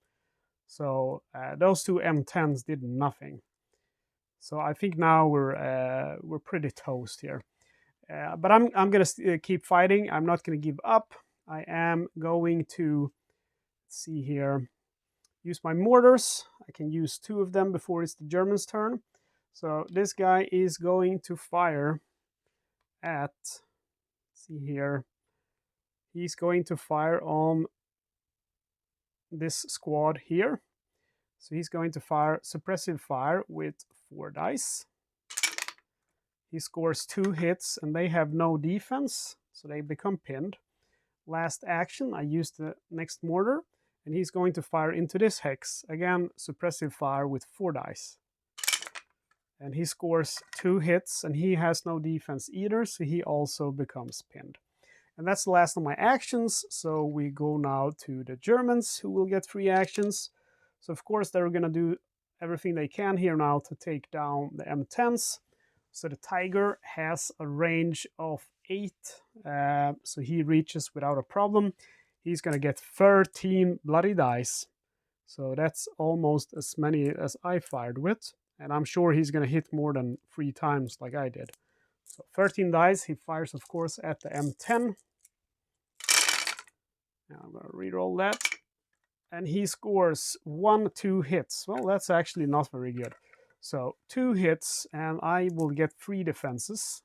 So those 2 M10s did nothing. So I think now we're pretty toast here. But I'm gonna keep fighting. I'm not gonna give up. I am going to, let's see here, use my mortars. I can use 2 of them before it's the Germans' turn. So this guy is going to fire at, let's see here, he's going to fire on this squad here. So he's going to fire suppressive fire with 4 dice. He scores 2 hits and they have no defense, so they become pinned. Last action, I use the next mortar, and he's going to fire into this hex. Again, suppressive fire with 4 dice. And he scores 2 hits, and he has no defense either, so he also becomes pinned. And that's the last of my actions, so we go now to the Germans, who will get 3 actions. So of course they're going to do everything they can here now to take down the M10s. So the Tiger has a range of 8, so he reaches without a problem. He's going to get 13 bloody dice. So that's almost as many as I fired with. And I'm sure he's going to hit more than 3 times like I did. So 13 dice, he fires of course at the M10. Now I'm going to re-roll that. And he scores 1, 2 hits. Well, that's actually not very good. So 2 hits, and I will get 3 defenses.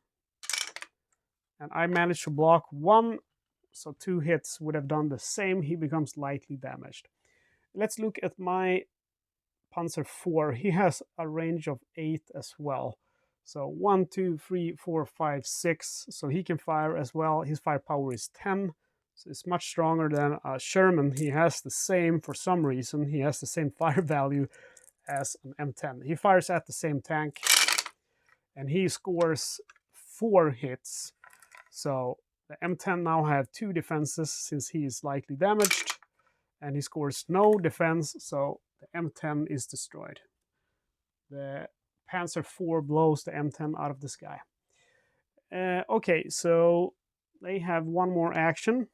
And I managed to block 1, so 2 hits would have done the same. He becomes lightly damaged. Let's look at my Panzer IV. He has a range of 8 as well. So 1, 2, 3, 4, 5, 6. So he can fire as well. His firepower is 10. So it's much stronger than a Sherman. He has the same, for some reason, he has the same fire value as an M10. He fires at the same tank, and he scores 4 hits. So the M10 now have 2 defenses since he is lightly damaged, and he scores no defense, so the M10 is destroyed. The Panzer IV blows the M10 out of the sky. Okay, so they have 1 more action.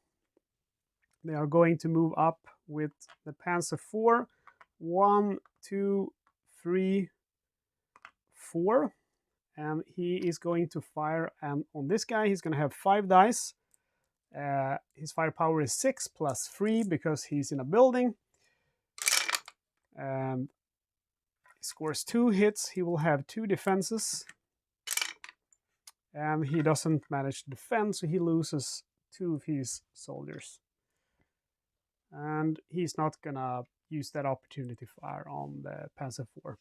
They are going to move up with the Panzer IV. 1, 2, 3, 4. and he is going to fire, and on this guy he's going to have 5 dice. His firepower is 6 plus 3 because he's in a building. And he scores 2 hits. He will have 2 defenses. And he doesn't manage to defend, so he loses 2 of his soldiers. And he's not gonna use that opportunity fire on the Panzer IV.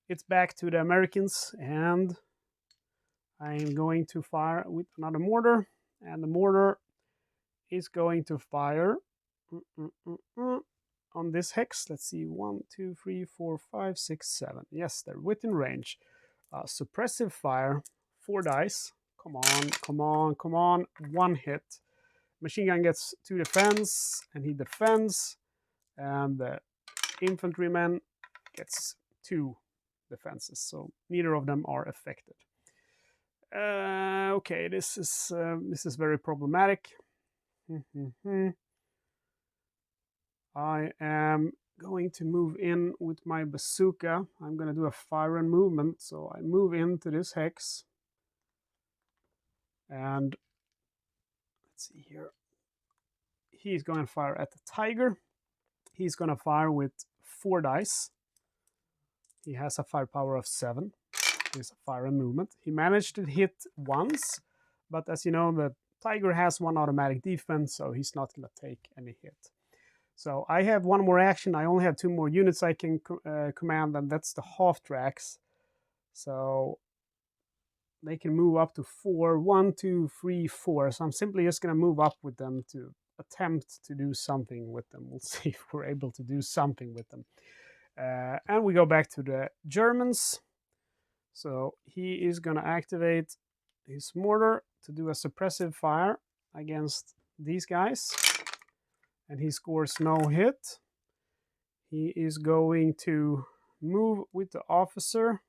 It's back to the Americans, and I'm going to fire with another mortar. And the mortar is going to fire on this hex. Let's see, 1, 2, 3, 4, 5, 6, 7. Yes, they're within range. Suppressive fire, 4 dice. Come on, come on, come on. 1 hit. Machine gun gets 2 defense, and he defends. And the infantryman gets 2 defenses, so neither of them are affected. Okay, this is very problematic. I am going to move in with my bazooka. I'm going to do a fire and movement, so I move into this hex. And let's see here. He's going to fire at the tiger. He's going to fire with 4 dice. He has a firepower of 7. He's a fire and movement. He managed to hit once, but as you know, the tiger has 1 automatic defense, so he's not going to take any hit. So I have 1 more action. I only have 2 more units I can command, and that's the half tracks. So they can move up to 4. 1, 2, 3, 4. So I'm simply just going to move up with them to attempt to do something with them. We'll see if we're able to do something with them. And we go back to the Germans. So he is going to activate his mortar to do a suppressive fire against these guys. And he scores no hit. He is going to move with the officer.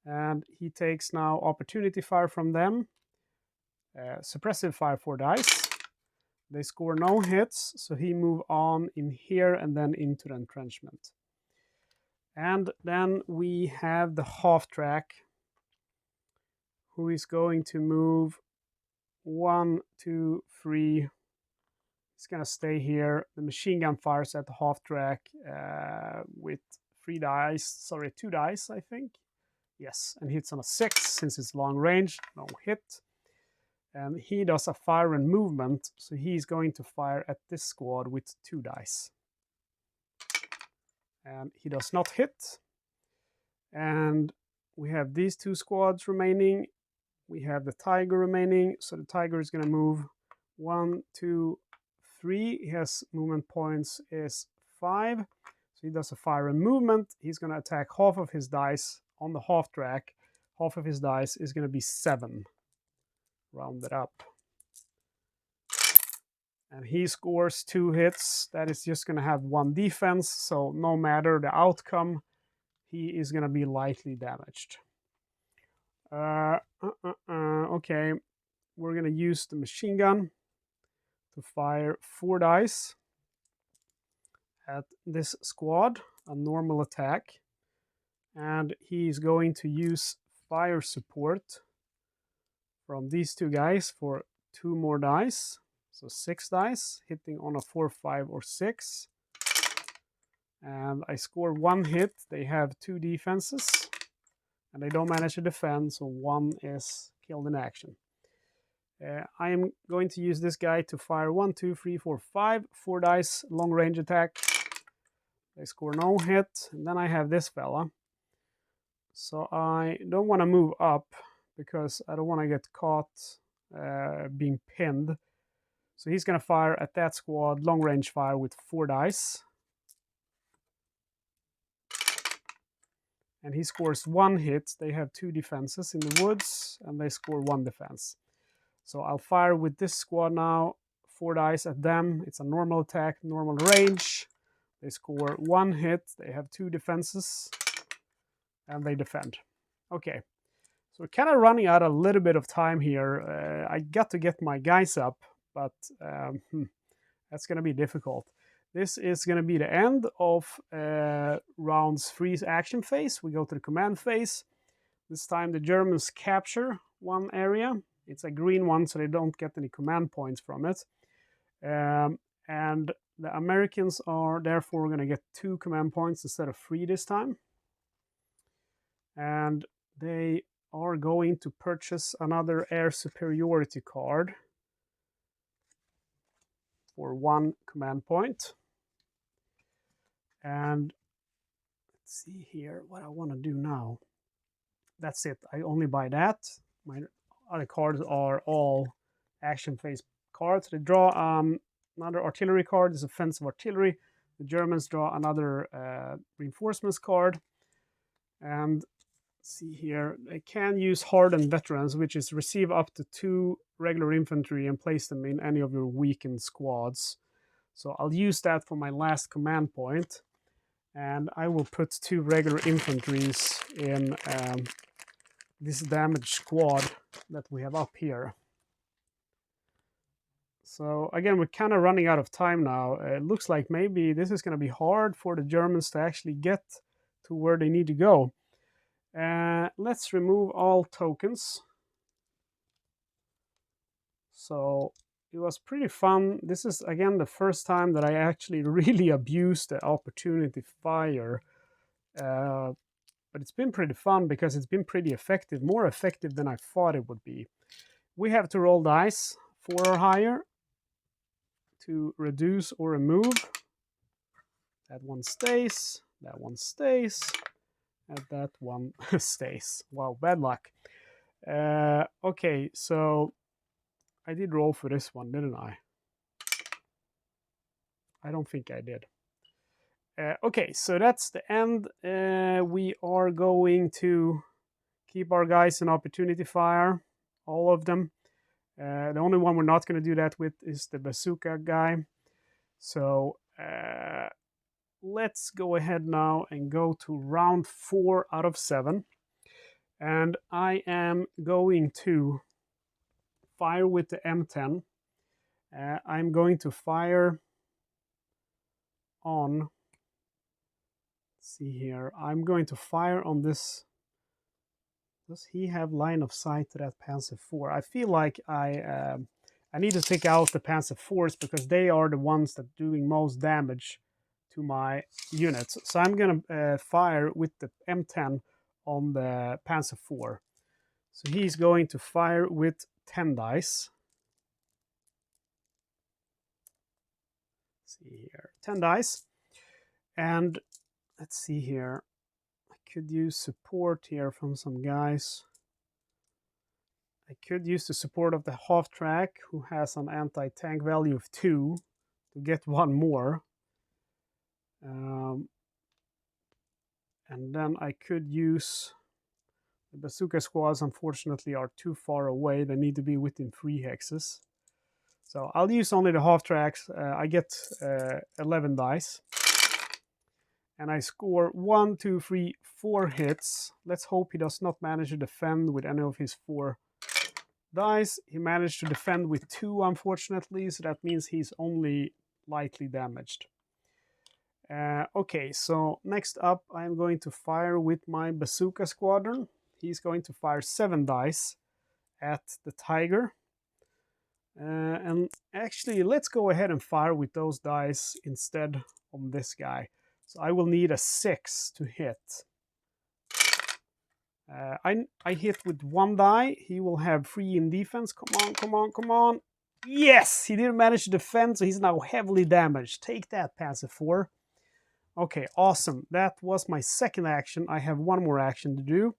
And he takes now opportunity fire from them. Suppressive fire 4 dice. They score no hits, so he move on in here and then into the entrenchment. And then we have the half track, who is going to move 1, 2, 3. He's going to stay here. The machine gun fires at the half track with 2 dice, I think. Yes, and hits on a 6 since it's long range, no hit. And he does a fire and movement, so he's going to fire at this squad with 2 dice. And he does not hit. And we have these 2 squads remaining. We have the tiger remaining, so the tiger is going to move 1, 2, 3. His movement points is 5. So he does a fire and movement. He's going to attack half of his dice on the half track. Half of his dice is going to be 7. Rounded up. And he scores 2 hits. That is just going to have 1 defense. So no matter the outcome, he is going to be lightly damaged. Okay, we're going to use the machine gun to fire 4 dice at this squad, a normal attack. And he's going to use fire support from these 2 guys for 2 more dice. So 6 dice, hitting on a 4, 5, or 6. And I score 1 hit. They have 2 defenses. And they don't manage to defend, so 1 is killed in action. I am going to use this guy to fire 1, 2, 3, 4, 5. 4 dice, long range attack. They score no hit. And then I have this fella. So I don't want to move up, because I don't want to get caught being pinned. So he's going to fire at that squad, long range fire with 4 dice. And he scores 1 hit. They have 2 defenses in the woods, and they score 1 defense. So I'll fire with this squad now, 4 dice at them. It's a normal attack, normal range. They score 1 hit. They have 2 defenses, and they defend. Okay. So we're kind of running out a little bit of time here. I got to get my guys up, but that's going to be difficult. This is going to be the end of round 3's action phase. We go to the command phase. This time the Germans capture one area. It's a green one, so they don't get any command points from it. And the Americans are therefore going to get 2 command points instead of 3 this time. And they are going to purchase another air superiority card for 1 command point. And let's see here what I want to do now. That's it. I only buy that. My other cards are all action phase cards. They draw another artillery card. This is offensive artillery. The Germans draw another reinforcements card. And see here, they can use hardened veterans, which is receive up to 2 regular infantry and place them in any of your weakened squads. So I'll use that for my last command point. And I will put 2 regular infantries in this damaged squad that we have up here. So again, we're kind of running out of time now. It looks like maybe this is going to be hard for the Germans to actually get to where they need to go. Let's remove all tokens. So it was pretty fun. This is again the first time that I actually really abused the opportunity fire. But it's been pretty fun because it's been pretty effective, more effective than I thought it would be. We have to roll dice 4 or higher to reduce or remove. That one stays, that one stays, and that one stays. Wow, bad luck. Okay, so I did roll for this one, didn't I? I don't think I did. Okay, so that's the end. We are going to keep our guys in opportunity fire, all of them. The only one we're not going to do that with is the bazooka guy. So let's go ahead now and go to round 4 out of 7. And I am going to fire with the M10. I'm going to fire on... see here, I'm going to fire on this. Does he have line of sight to that Panzer IV? I feel like I need to take out the Panzer IVs because they are the ones that are doing most damage to my units. So I'm going to fire with the M10 on the Panzer IV. So he's going to fire with 10 dice. Let's see here, 10 dice. And let's see here. I could use support here from some guys. I could use the support of the half track, who has an anti-tank value of 2, to get 1 more. And then I could use the bazooka squads. Unfortunately, are too far away. They need to be within 3 hexes. So I'll use only the half tracks. I get 11 dice. And I score 1, 2, 3, 4 hits. Let's hope he does not manage to defend with any of his 4 dice. He managed to defend with 2, unfortunately, so that means he's only lightly damaged. Okay, so next up I'm going to fire with my bazooka squadron. He's going to fire 7 dice at the Tiger. And actually, let's go ahead and fire with those dice instead on this guy. So I will need a 6 to hit. I hit with 1 die. He will have 3 in defense. Come on, come on, come on. Yes! He didn't manage to defend, so he's now heavily damaged. Take that, Panzer IV. Okay, awesome. That was my second action. I have 1 more action to do.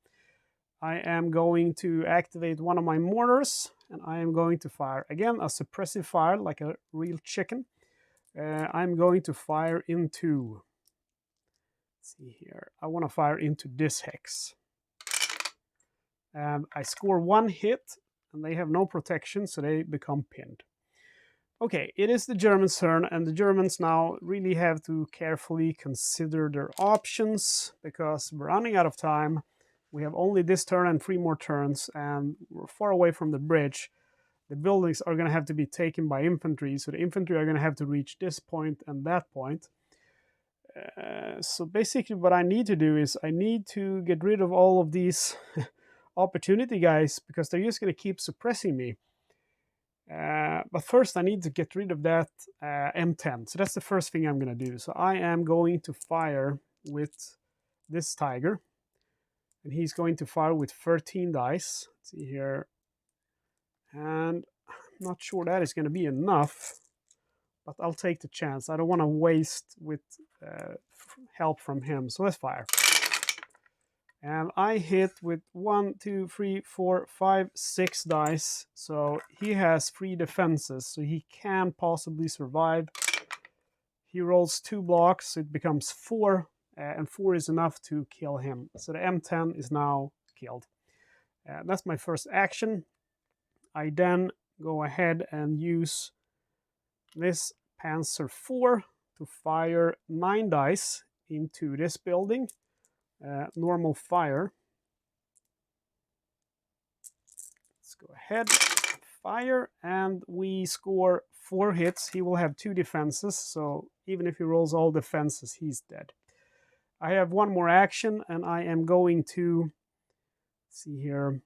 I am going to activate one of my mortars, and I am going to fire, again, a suppressive fire, like a real chicken. I'm going to fire into... let's see here. I want to fire into this hex. And I score 1 hit, and they have no protection, so they become pinned. Okay, it is the Germans' turn, and the Germans now really have to carefully consider their options, because we're running out of time. We have only this turn and 3 more turns, and we're far away from the bridge. The buildings are going to have to be taken by infantry, so the infantry are going to have to reach this point and that point. So basically what I need to do is I need to get rid of all of these opportunity, guys, because they're just going to keep suppressing me. But first I need to get rid of that M10. So that's the first thing I'm going to do. So I am going to fire with this tiger. And he's going to fire with 13 dice. Let's see here. And I'm not sure that is going to be enough. But I'll take the chance. I don't want to waste with help from him. So let's fire. And I hit with 1, 2, 3, 4, 5, 6 dice. So he has 3 defenses. So he can possibly survive. He rolls 2 blocks. So it becomes 4. And 4 is enough to kill him. So the M10 is now killed. That's my first action. I then go ahead and use this Panzer IV to fire 9 dice into this building. Normal fire. Let's go ahead, fire, and we score 4 hits. He will have 2 defenses, so even if he rolls all defenses, he's dead. I have one more action, and I am going to, see here,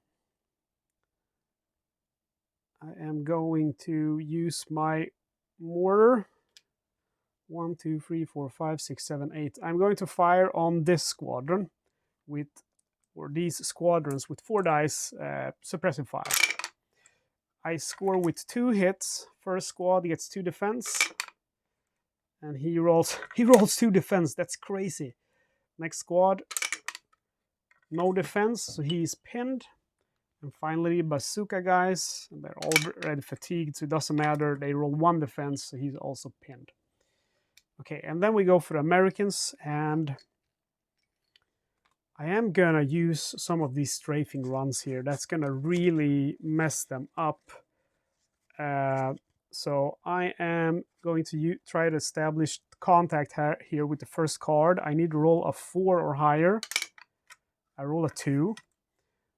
I am going to use my mortar. 1, 2, 3, 4, 5, 6, 7, 8. I'm going to fire on this squadron with, or these squadrons with 4 dice suppressive fire. I score with 2 hits. First squad gets 2 defense, and he rolls 2 defense. That's crazy. Next squad, no defense, so he's pinned. And finally, bazooka guys, they're already fatigued, so it doesn't matter. They roll 1 defense, so he's also pinned. Okay, and then we go for the Americans, and I am gonna use some of these strafing runs here. That's gonna really mess them up. So I am going to try to establish contact here with the first card. I need to roll a 4 or higher. I roll a 2.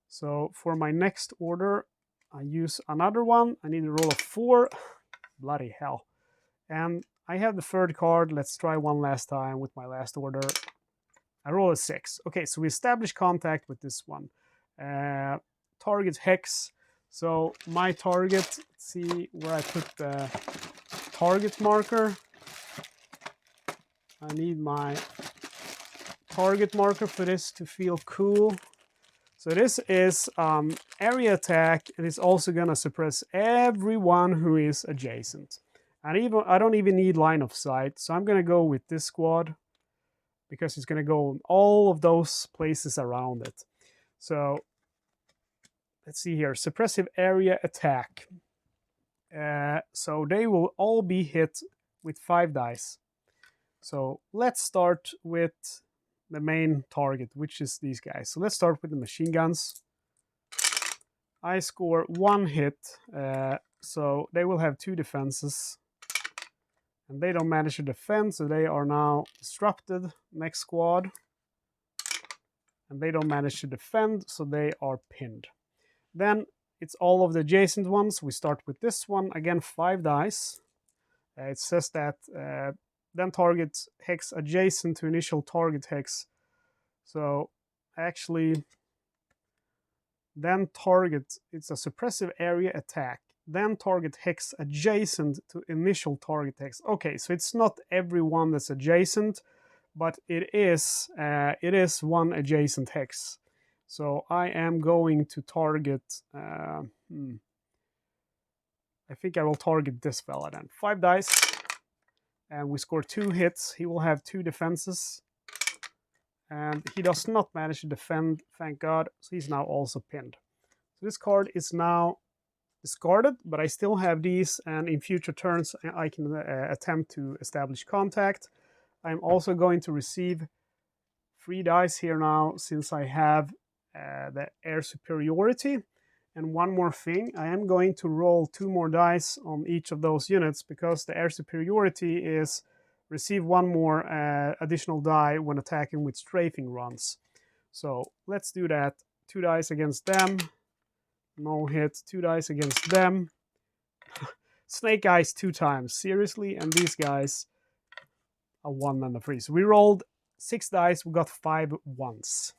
So for my next order, I use another one. I need to roll a 4. Bloody hell. And I have the third card. Let's try one last time with my last order. I roll a 6. Okay, so we establish contact with this one. Target hex. So my target, let's see where I put the target marker. I need my target marker for this to feel cool. So this is area attack, and it's also gonna suppress everyone who is adjacent. And I don't even need line of sight, so I'm gonna go with this squad because it's gonna go in all of those places around it. So let's see here, suppressive area attack. So they will all be hit with 5 dice. So let's start with the main target, which is these guys. So let's start with the machine guns. I score 1 hit, so they will have 2 defenses. And they don't manage to defend, so they are now disrupted. Next squad. And they don't manage to defend, so they are pinned. Then it's all of the adjacent ones. We start with this one. Again, 5 dice. It says that then target hex adjacent to initial target hex. So actually, then target, it's a suppressive area attack. Then target hex adjacent to initial target hex. Okay, so it's not everyone that's adjacent, but it is one adjacent hex. So I am going to target, I think I will target this fella then. 5 dice, and we score 2 hits. He will have 2 defenses, and he does not manage to defend, thank God, so he's now also pinned. So this card is now discarded, but I still have these, and in future turns I can attempt to establish contact. I'm also going to receive 3 dice here now, since I have the air superiority. And one more thing, I am going to roll 2 more dice on each of those units, because the air superiority is receive 1 more additional die when attacking with strafing runs. So let's do that. 2 dice against them. No hit. 2 dice against them. Snake eyes 2 times. Seriously? And these guys, a 1 and a 3. So we rolled 6 dice. We got 5 ones.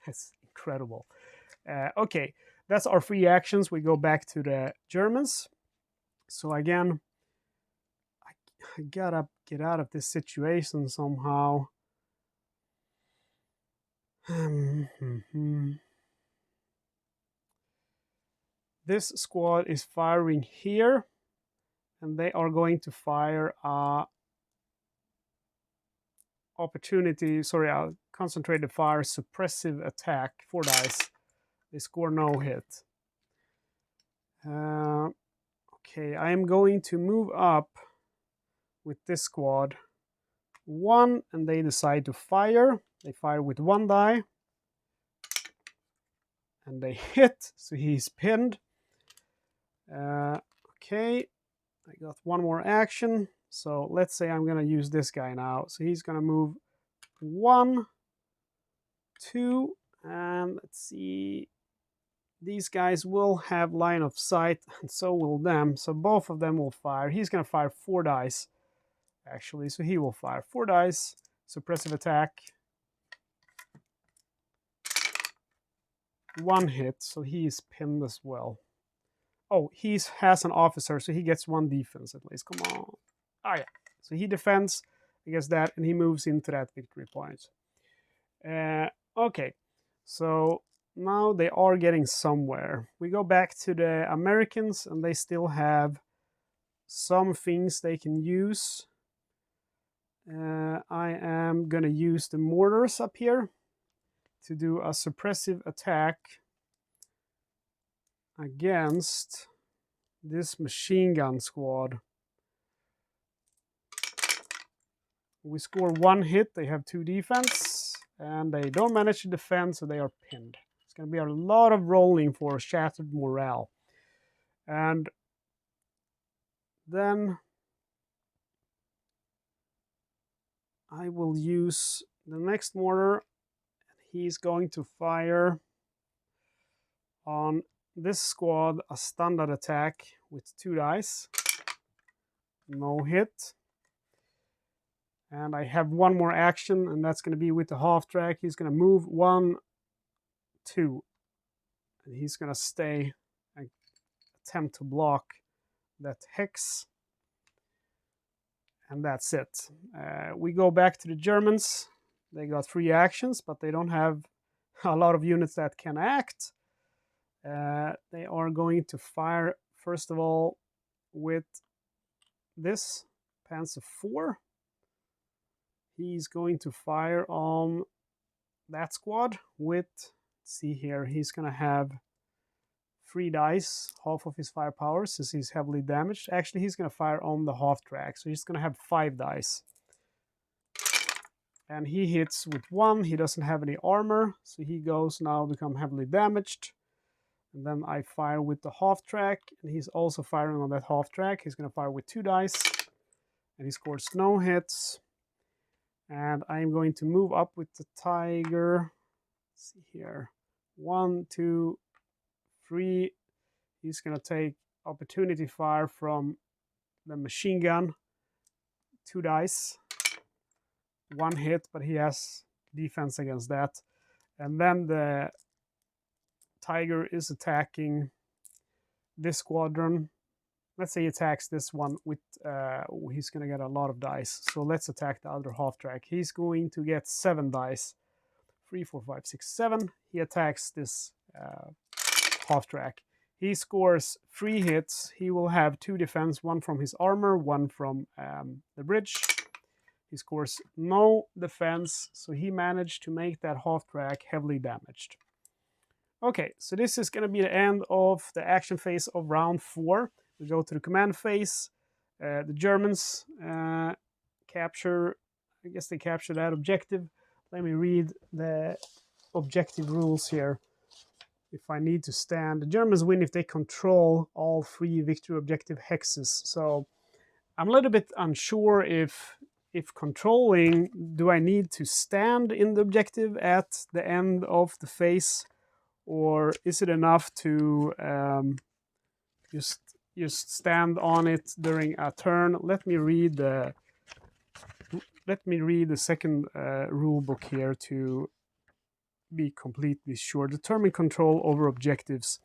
That's incredible. Okay, that's our free actions. We go back to the Germans. So again, I gotta get out of this situation somehow. This squad is firing here, and they are going to fire opportunity, sorry, concentrated fire, suppressive attack, 4 dice. They score no hit. Okay, I am going to move up with this squad 1, and they decide to fire. They fire with 1 die, and they hit, so he's pinned. Okay, I got 1 more action. So let's say I'm gonna use this guy now. So he's gonna move 1, 2, and let's see. These guys will have line of sight, and so will them. So both of them will fire. He's gonna fire 4 dice, actually. So he will fire 4 dice, suppressive attack, 1 hit. So he is pinned as well. Oh, he has an officer, so he gets 1 defense at least. Come on. Oh yeah. So he defends against that, and he moves into that victory point. Okay, so now they are getting somewhere. We go back to the Americans, and they still have some things they can use. I am gonna use the mortars up here to do a suppressive attack against this machine gun squad. We score 1 hit, they have 2 defense, and they don't manage to defend, so they are pinned. It's going to be a lot of rolling for shattered morale. And then I will use the next mortar. He's going to fire on this squad a standard attack with 2 dice. No hit. And I have 1 more action, and that's going to be with the half track. He's going to move 1, 2. And he's going to stay and attempt to block that hex. And that's it. We go back to the Germans. They got 3 actions, but they don't have a lot of units that can act. They are going to fire, first of all, with this Panzer IV. He's going to fire on that squad with, let's see here, he's going to have 3 dice, half of his firepower, since he's heavily damaged. Actually, he's going to fire on the half track, so he's going to have 5 dice. And he hits with 1. He doesn't have any armor, so he goes now become heavily damaged. And then I fire with the half track, and he's also firing on that half track. He's going to fire with 2 dice, and he scores no hits. And I'm going to move up with the Tiger. Let's see here. 1, 2, 3. He's going to take opportunity fire from the machine gun. 2 dice. 1 hit, but he has defense against that. And then the Tiger is attacking this squadron. Let's say he attacks this one with, he's going to get a lot of dice. So let's attack the other half track. He's going to get 7 dice. 3, 4, 5, 6, 7. He attacks this half track. He scores 3 hits. He will have 2 defense, 1 from his armor, 1 from the bridge. He scores no defense, so he managed to make that half track heavily damaged. Okay, so this is going to be the end of the action phase of round 4. We go to the command phase. The Germans capture, I guess they capture that objective. Let me read the objective rules here. If I need to stand, the Germans win if they control all 3 victory objective hexes. So I'm a little bit unsure if controlling, do I need to stand in the objective at the end of the phase, or is it enough to just stand on it during a turn? Let me read the second rule book here to be completely sure. Determine control over objectives.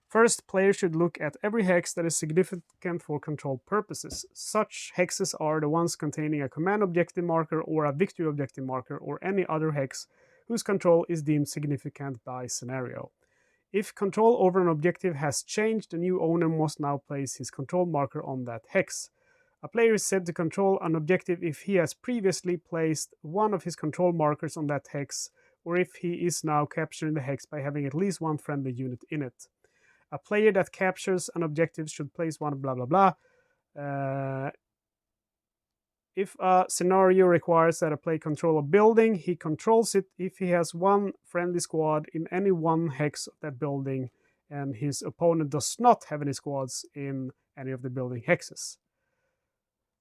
First, players should look at every hex that is significant for control purposes. Such hexes are the ones containing a command objective marker or a victory objective marker or any other hex whose control is deemed significant by scenario. If control over an objective has changed, the new owner must now place his control marker on that hex. A player is said to control an objective if he has previously placed one of his control markers on that hex, or if he is now capturing the hex by having at least one friendly unit in it. A player that captures an objective should place one blah blah blah. If a scenario requires that a player control a building, he controls it if he has one friendly squad in any one hex of that building and his opponent does not have any squads in any of the building hexes.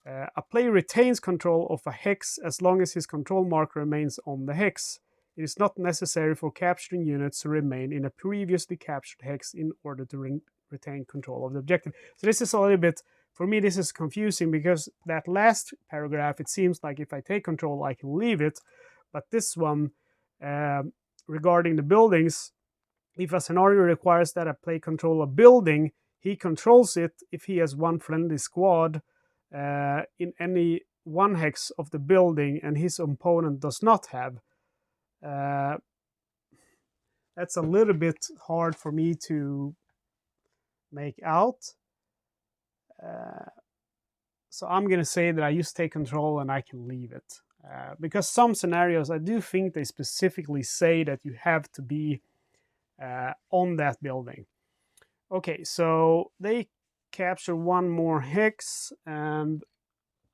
A player retains control of a hex as long as his control marker remains on the hex. It is not necessary for capturing units to remain in a previously captured hex in order to retain control of the objective. So this is a little bit, for me this is confusing because that last paragraph, it seems like if I take control I can leave it, but this one regarding the buildings, if a scenario requires that a player control a building, he controls it if he has one friendly squad in any one hex of the building and his opponent does not have. That's a little bit hard for me to make out. So I'm going to say that I just take control and I can leave it. Because some scenarios, I do think they specifically say that you have to be on that building. Okay, so they capture one more hex and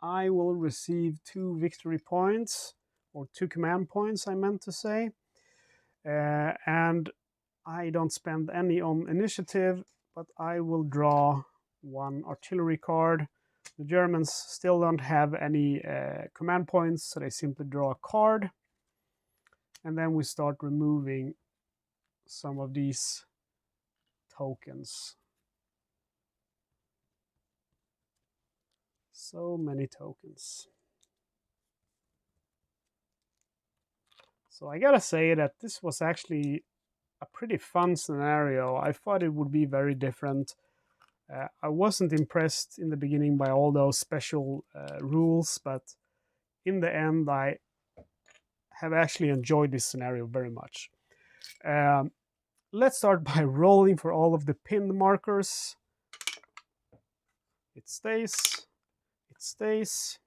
I will receive 2 victory points, or 2 command points I meant to say. And I don't spend any on initiative, but I will draw 1 artillery card. The Germans still don't have any command points, so they simply draw a card. And then we start removing some of these tokens. So many tokens. So I gotta say that this was actually a pretty fun scenario. I thought it would be very different. I wasn't impressed in the beginning by all those special rules, but in the end I have actually enjoyed this scenario very much. Let's start by rolling for all of the pinned markers. It stays, it stays,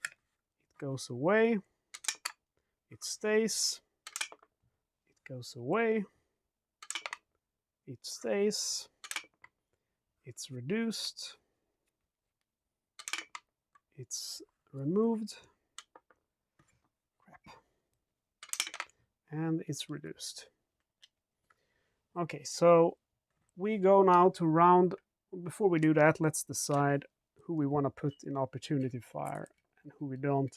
it goes away, it stays, it goes away, it stays, it's reduced, it's removed, crap, and it's reduced. Okay, so we go now to round. Before we do that, let's decide who we want to put in opportunity fire and who we don't.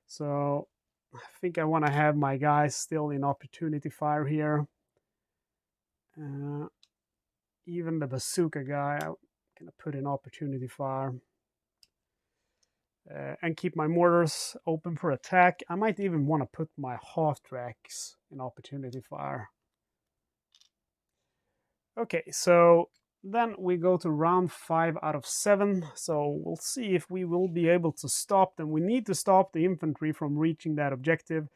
So I think I want to have my guys still in opportunity fire here. Even the bazooka guy, I'm going to put in opportunity fire. And keep my mortars open for attack. I might even want to put my half-tracks in opportunity fire. Okay, so then we go to round 5 out of 7. So we'll see if we will be able to stop them. We need to stop the infantry from reaching that objective.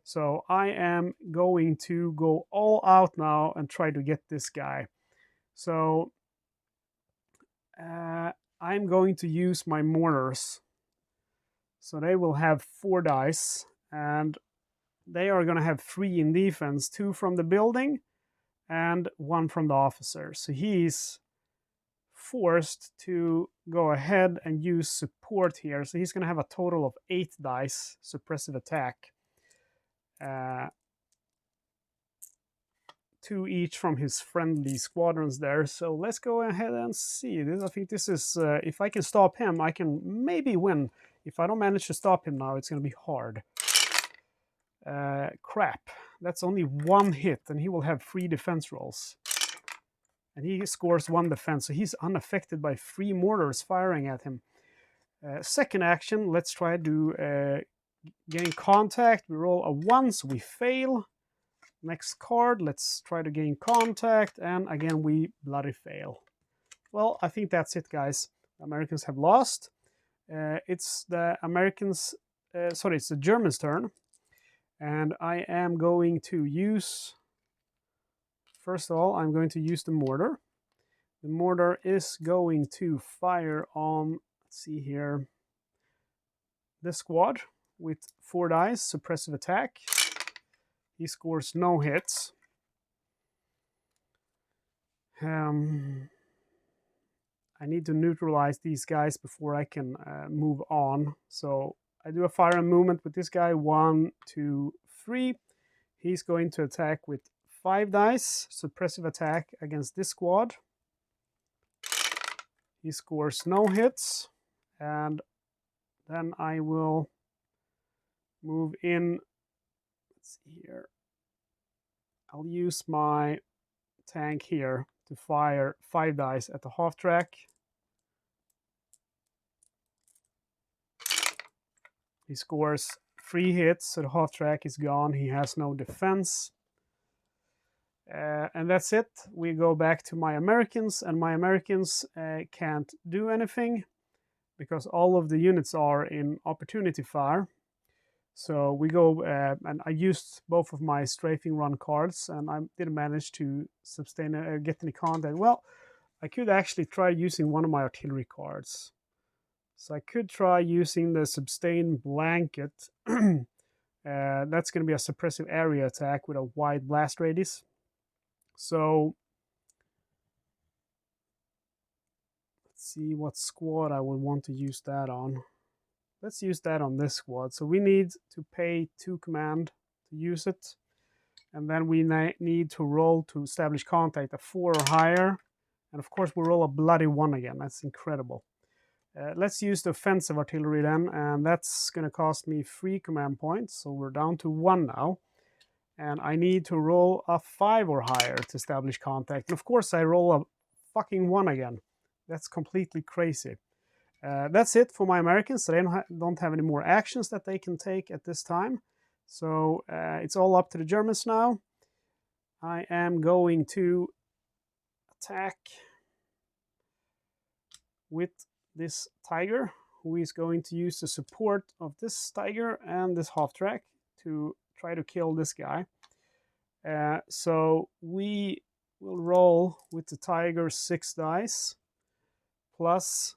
So I am going to go all out now and try to get this guy. So I'm going to use my mortars. So they will have 4 dice, and they are going to have 3 in defense, 2 from the building and 1 from the officer. So he's forced to go ahead and use support here. So he's going to have a total of 8 dice suppressive attack. 2 each from his friendly squadrons there. So let's go ahead and see. I think this is, if I can stop him, I can maybe win. If I don't manage to stop him now, it's going to be hard. Crap. That's only 1 hit, and he will have 3 defense rolls. And he scores 1 defense, so he's unaffected by 3 mortars firing at him. Second action, let's try to gain contact. We roll a 1, so we fail. Next card, let's try to gain contact, and again we bloody fail. Well, I think that's it, guys. The Americans have lost. It's the it's the Germans' turn, and I am going to use, first of all, I'm going to use the mortar. The mortar is going to fire on, let's see here, this squad with 4 dice, suppressive attack. He scores no hits. I need to neutralize these guys before I can move on. So I do a fire and movement with this guy. 1, 2, 3. He's going to attack with 5 dice, suppressive attack against this squad. He scores no hits, and then I will move in. Let's see here. I'll use my tank here to fire 5 dice at the half track. He scores 3 hits, so the half track is gone. He has no defense. And that's it. We go back to my Americans, and my Americans can't do anything because all of the units are in opportunity fire. So we go, and I used both of my strafing run cards, and I didn't manage to sustain get any contact. Well, I could actually try using one of my artillery cards. So I could try using the sustain blanket. That's going to be a suppressive area attack with a wide blast radius. So let's see what squad I would want to use that on. Let's use that on this squad. So we need to pay 2 command to use it. And then we need to roll to establish contact a 4 or higher. And of course we roll a bloody 1 again. That's incredible. Let's use the offensive artillery then. And that's going to cost me 3 command points. So we're down to 1 now. And I need to roll a 5 or higher to establish contact. And of course I roll a fucking 1 again. That's completely crazy. That's it for my Americans. So they don't have any more actions that they can take at this time. So it's all up to the Germans now. I am going to attack with this tiger, who is going to use the support of this tiger and this half track to try to kill this guy. So we will roll with the tiger 6 dice plus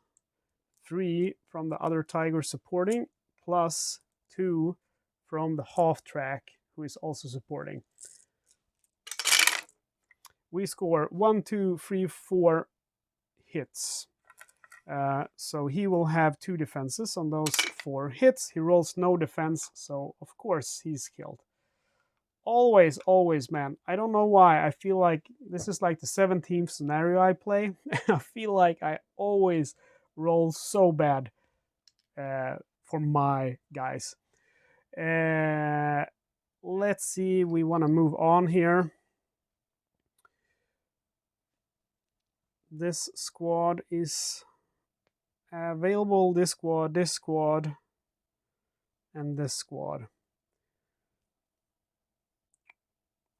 3 from the other tiger supporting plus 2 from the half track who is also supporting. We score 1, 2, 3, 4 hits. So he will have 2 defenses on those 4 hits. He rolls no defense, so of course he's killed. Always, man. I don't know why. I feel like this is like the 17th scenario I play. I feel like I always roll so bad for my guys. Let's see. We want to move on here. This squad is available. This squad, and this squad.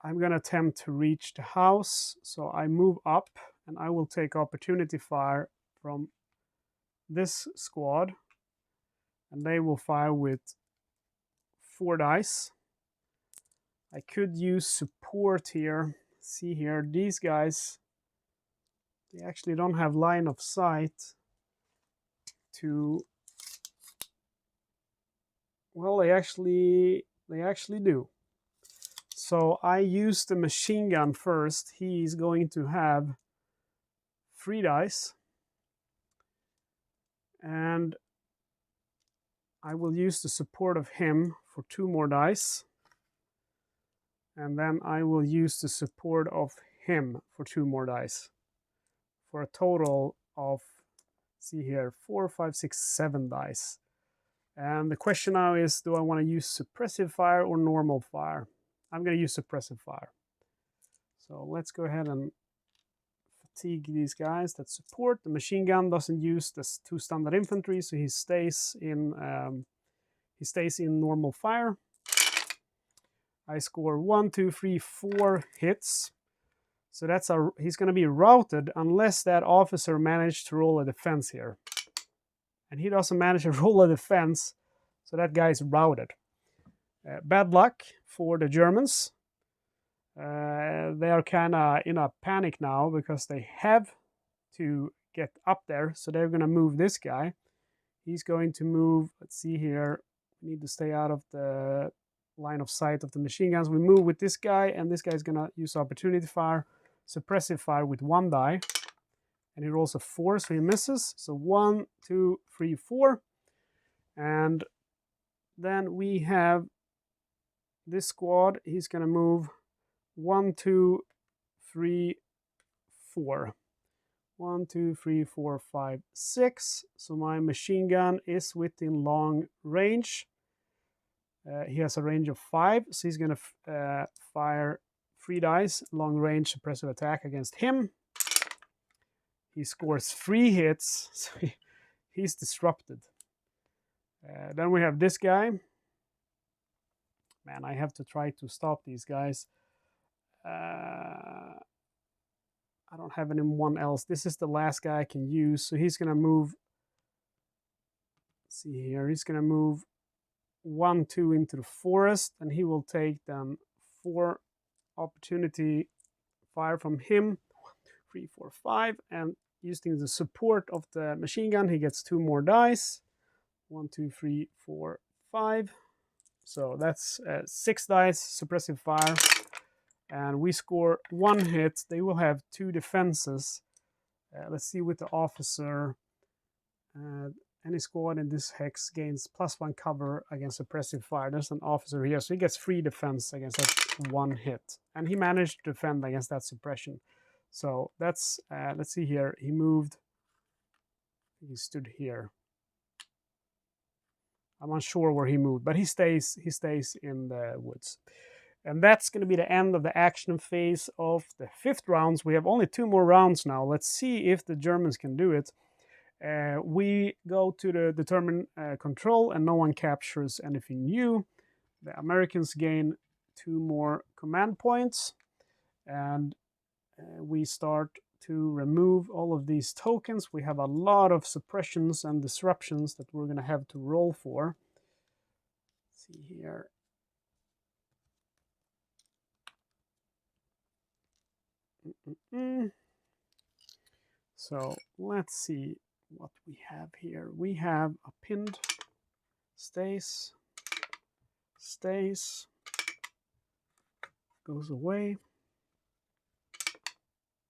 I'm going to attempt to reach the house, so I move up, and I will take opportunity fire from this squad, and they will fire with 4 dice. I could use support here. See here, these guys, they actually don't have line of sight to, well, they actually do. So I use the machine gun first. He's going to have 3 dice. And I will use the support of him for 2 more dice. And then I will use the support of him for 2 more dice. For a total of, see here, 4, 5, 6, 7 dice. And the question now is, do I want to use suppressive fire or normal fire? I'm going to use suppressive fire. So let's go ahead and fatigue these guys that support. The machine gun doesn't use the 2 standard infantry, so he stays in normal fire. I score 1, 2, 3, 4 hits. So that's he's going to be routed unless that officer managed to roll a defense here. And he doesn't manage to roll a defense, so that guy's routed. Bad luck for the Germans. They are kind of in a panic now because they have to get up there, so they're going to move this guy. He's going to move, let's see here, we need to stay out of the line of sight of the machine guns. We move with this guy, and this guy's going to use opportunity fire, suppressive fire with 1 die. And he rolls a 4, so he misses. So 1, 2, 3, 4. And then we have this squad. He's going to move 1, 2, 3, 4. 1, 2, 3, 4, 5, 6. So my machine gun is within long range. He has a range of 5, so he's going to fire 3 dice, long range suppressive attack against him. He scores 3 hits, so he's disrupted. Then we have this guy. Man, I have to try to stop these guys. I don't have anyone else. This is the last guy I can use, so he's going to move. Let's see here. He's going to move 1, 2 into the forest, and he will take then 4 opportunity fire from him. 1, 2, 3, 4, 5, and using the support of the machine gun, he gets 2 more dice. 1, 2, 3, 4, 5. So that's 6 dice suppressive fire, and we score 1 hit. They will have 2 defenses. Let's see with the officer. Any squad in this hex gains +1 cover against suppressive fire. There's an officer here, so he gets 3 defense against that 1 hit, and he managed to defend against that suppression. So that's let's see here. He moved. He stood here. I'm unsure where he moved, but he stays in the woods. And that's going to be the end of the action phase of the 5th rounds. We have only 2 more rounds now. Let's see if the Germans can do it. We go to the determine control, and no one captures anything new. The Americans gain 2 more command points, and we start to remove all of these tokens. We have a lot of suppressions and disruptions that we're going to have to roll for. Let's see here. So let's see what we have here. We have a pinned, stays, goes away,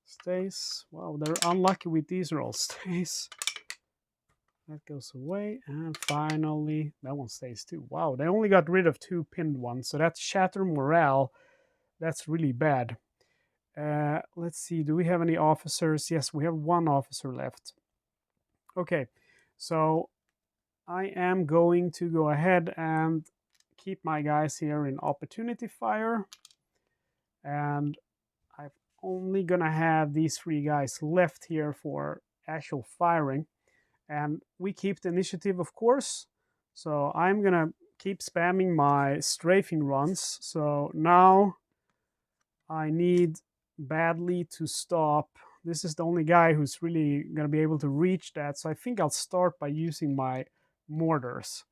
stays. Wow, they're unlucky with these rolls. Stays, that goes away, and finally that one stays too. Wow, they only got rid of 2 pinned ones, so that's shatter morale. That's really bad. Let's see, do we have any officers? Yes, we have 1 officer left. Okay, so I am going to go ahead and keep my guys here in opportunity fire, and I'm only gonna have these 3 guys left here for actual firing, and we keep the initiative, of course. So I'm gonna keep spamming my strafing runs. So now I need badly to stop. This is the only guy who's really going to be able to reach that, so I think I'll start by using my mortars.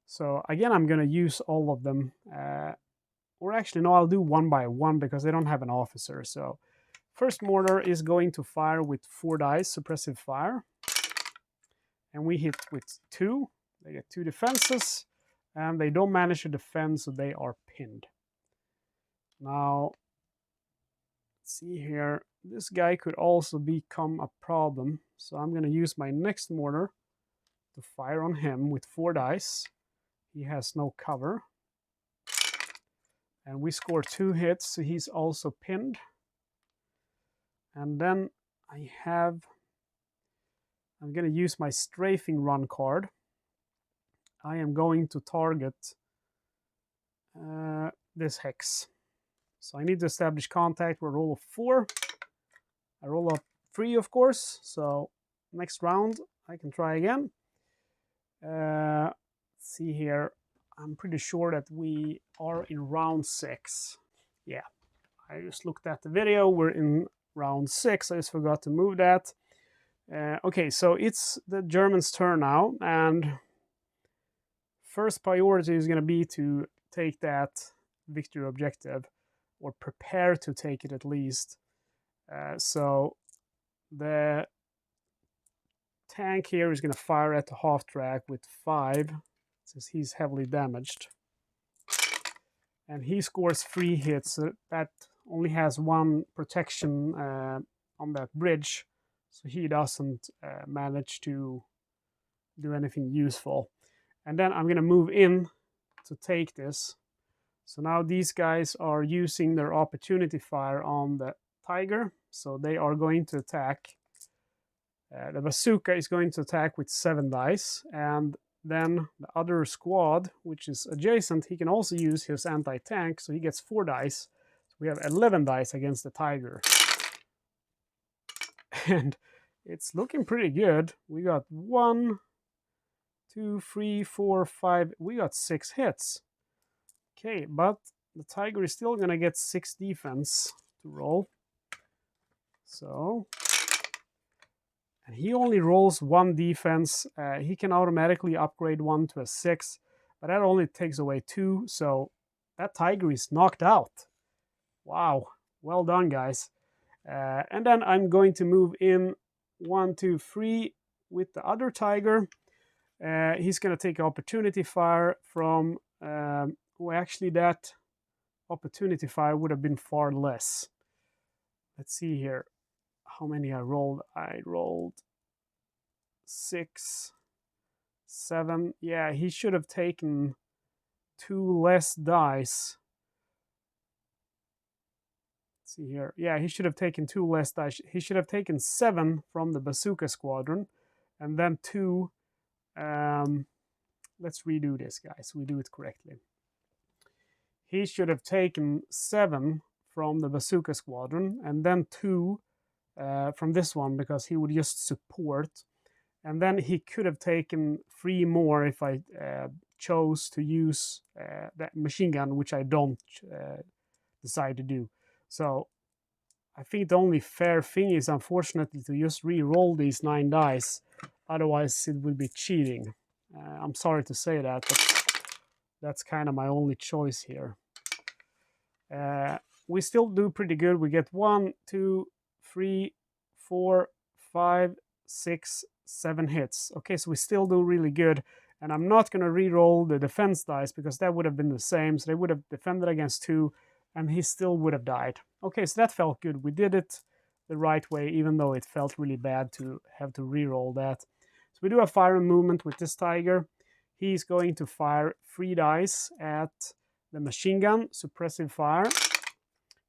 So again, I'm going to use all of them, or actually no, I'll do 1 by 1 because they don't have an officer. So first mortar is going to fire with 4 dice suppressive fire, and we hit with 2. They get 2 defenses, and they don't manage to defend, so they are pinned. Now see here, this guy could also become a problem, so I'm going to use my next mortar to fire on him with 4 dice. He has no cover, and we score 2 hits, so he's also pinned. And then I'm going to use my strafing run card. I am going to target this hex. So I need to establish contact with a roll of 4. I roll up 3, of course. So next round, I can try again. Let's see here. I'm pretty sure that we are in round 6. Yeah, I just looked at the video. We're in round 6. I just forgot to move that. Okay, so it's the Germans' turn now, and first priority is going to be to take that victory objective, or prepare to take it at least. So the tank here is going to fire at the half track with 5, since he's heavily damaged. And he scores 3 hits, so that only has 1 protection on that bridge, so he doesn't manage to do anything useful. And then I'm going to move in to take this. So now these guys are using their opportunity fire on the Tiger, so they are going to attack. The bazooka is going to attack with 7 dice, and then the other squad, which is adjacent, he can also use his anti-tank, so he gets 4 dice. So we have 11 dice against the Tiger. And it's looking pretty good. We got 1, 2, 3, 4, 5. We got 6 hits. Okay, but the Tiger is still going to get 6 defense to roll. So, and he only rolls 1 defense. He can automatically upgrade 1 to a 6, but that only takes away 2. So that Tiger is knocked out. Wow, well done, guys. And then I'm going to move in 1, 2, 3 with the other Tiger. He's going to take opportunity fire from. Well, actually, that opportunity fire would have been far less. Let's see here. How many I rolled? I rolled 6, 7. Yeah, he should have taken 2 less dice. Let's see here. Yeah, he should have taken 2 less dice. He should have taken 7 from the bazooka squadron, and then 2. Let's redo this, guys. We do it correctly. He should have taken 7 from the bazooka squadron, and then 2 from this one, because he would just support. And then he could have taken 3 more if I chose to use that machine gun, which I don't decide to do. So I think the only fair thing is, unfortunately, to just re-roll these 9 dice. Otherwise, it would be cheating. I'm sorry to say that, but that's kind of my only choice here. We still do pretty good. We get 1, 2, 3, 4, 5, 6, 7 hits. Okay, so we still do really good. And I'm not going to re-roll the defense dice, because that would have been the same. So they would have defended against 2, and he still would have died. Okay, so that felt good. We did it the right way, even though it felt really bad to have to re-roll that. So we do a fire and movement with this Tiger. He's going to fire 3 dice at the machine gun, suppressive fire.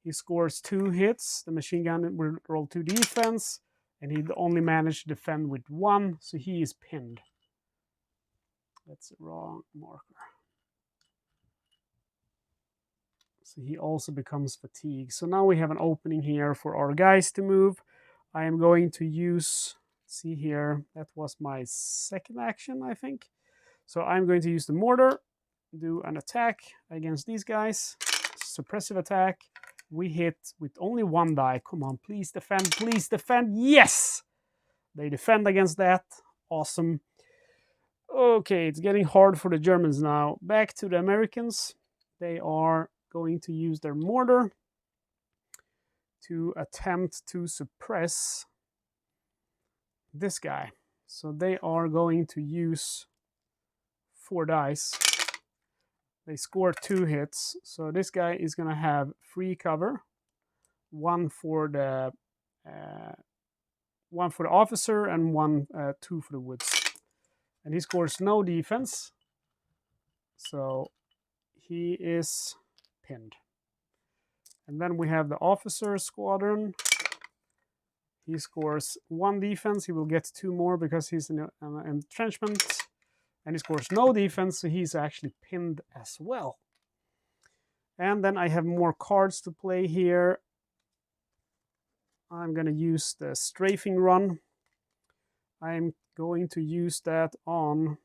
He scores 2 hits. The machine gun will roll 2 defense, and he only managed to defend with 1, so he is pinned. That's the wrong marker. So he also becomes fatigued. So now we have an opening here for our guys to move. I am going to use, see here, that was my second action, I think. So I'm going to use the mortar, do an attack against these guys. Suppressive attack. We hit with only 1 die. Come on, please defend, please defend. Yes! They defend against that. Awesome. Okay, it's getting hard for the Germans now. Back to the Americans. They are going to use their mortar to attempt to suppress this guy. So they are going to use 4 dice. They score 2 hits. So this guy is going to have 3 cover. 1 for the officer, and 2 for the woods. And he scores no defense. So he is pinned. And then we have the officer squadron. He scores 1 defense. He will get 2 more because he's in an entrenchment. And he scores no defense, so he's actually pinned as well. And then I have more cards to play here. I'm going to use the strafing run. I'm going to use that on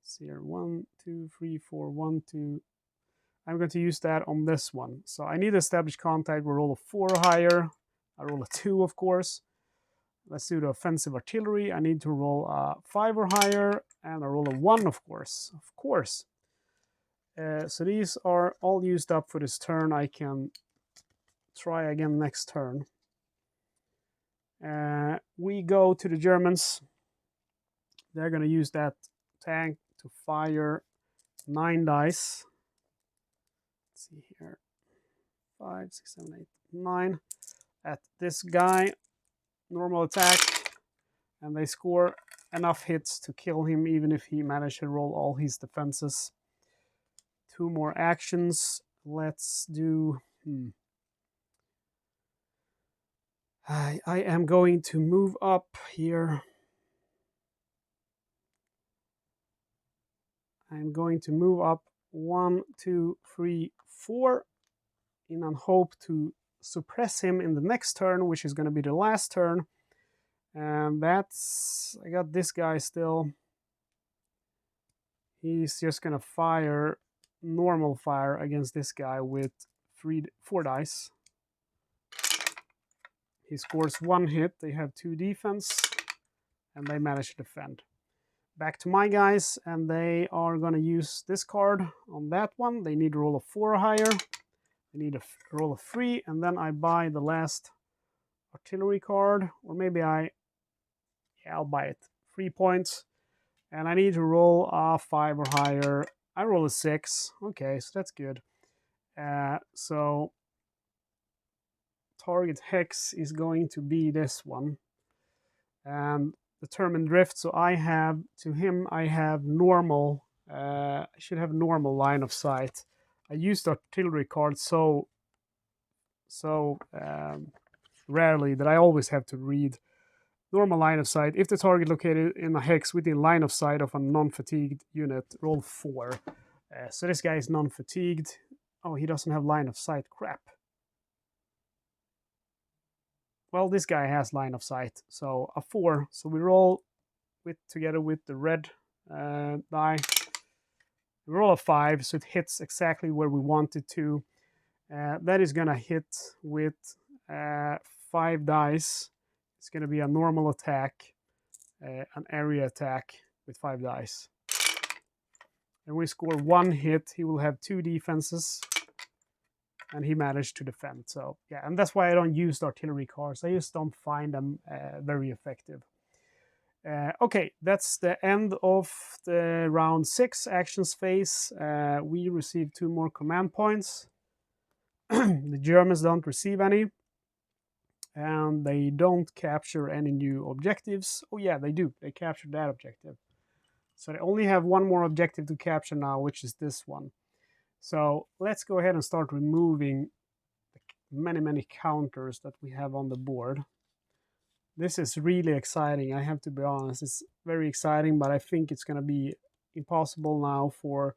see here, 1, 2, 3, 4, 1, 2. I'm going to use that on this one. So I need to establish contact. We roll a 4 or higher. I roll a 2, of course. Let's do the offensive artillery. I need to roll a 5 or higher, and I roll a 1, of course. Of course. So these are all used up for this turn. I can try again next turn. We go to the Germans. They're going to use that tank to fire 9 dice. Let's see here. 5, 6, 7, 8, 9. At this guy. Normal attack. And they score enough hits to kill him, even if he managed to roll all his defenses. 2 more actions. Let's do... I am going to move up here. I'm going to move up 1, 2, 3, 4 in an hope to suppress him in the next turn, which is going to be the last turn. And that's... I got this guy still. He's just going to fire normal fire against this guy with 4 dice. He scores 1 hit. They have 2 defense, and they manage to defend. Back to my guys, and they are going to use this card on that one. They need to roll a 4 or higher. They need to roll a 3, and then I buy the last artillery card, or maybe I'll buy it. 3 points, and I need to roll a 5 or higher. I roll a 6. Okay, so that's good. So target hex is going to be this one, and determine drift. So I have normal. I should have normal line of sight. I used the artillery card so rarely that I always have to read normal line of sight. If the target located in a hex within line of sight of a non-fatigued unit, roll 4. So this guy is non-fatigued. Oh, he doesn't have line of sight. Crap. Well, this guy has line of sight, so a 4. So we roll together with the red die. We roll a 5, so it hits exactly where we want it to. That is gonna hit with 5 dice. It's gonna be a normal attack, an area attack with 5 dice. And we score 1 hit. He will have 2 defenses. And he managed to defend. So yeah, and that's why I don't use the artillery cards. I just don't find them very effective. Okay, that's the end of the round 6 actions phase. We received 2 more command points. The Germans don't receive any. And they don't capture any new objectives. Oh yeah, they do. They captured that objective. So they only have 1 more objective to capture now, which is this one. So let's go ahead and start removing the many counters that we have on the board. This is really exciting, I have to be honest. It's very exciting, but I think it's going to be impossible now for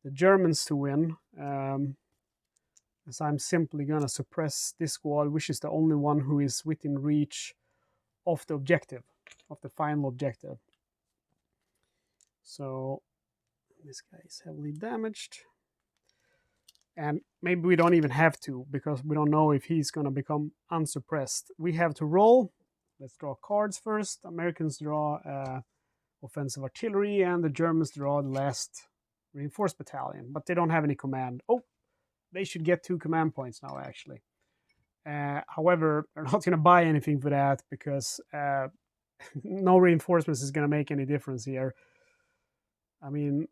the Germans to win. As I'm simply going to suppress this squad, which is the only one who is within reach of the objective, of the final objective. So this guy is heavily damaged. And maybe we don't even have to, because we don't know if he's going to become unsuppressed. We have to roll. Let's draw cards first. Americans draw offensive artillery, and the Germans draw the last reinforced battalion. But they don't have any command. Oh, they should get 2 command points now, actually. However, they're not going to buy anything for that, because no reinforcements is going to make any difference here. I mean,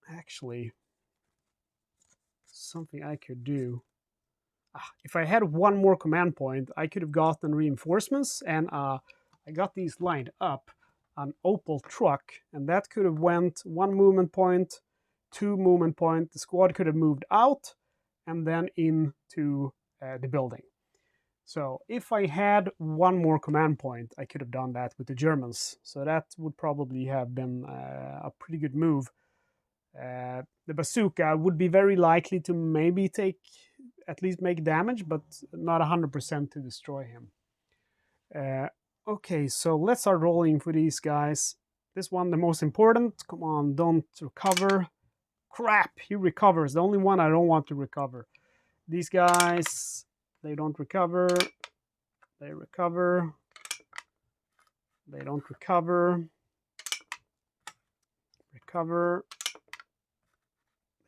actually... something I could do. If I had 1 more command point, I could have gotten reinforcements, and I got these lined up, an Opel truck, and that could have went 1 movement point, 2 movement point. The squad could have moved out and then into the building. So if I had 1 more command point, I could have done that with the Germans. So that would probably have been a pretty good move. The bazooka would be very likely to maybe at least make damage, but not 100% to destroy him. Okay, so let's start rolling for these guys. this one the most important. Come on, don't recover. Crap, he recovers. The only one I don't want to recover. These guys, they don't recover. They recover. They don't recover. Recover.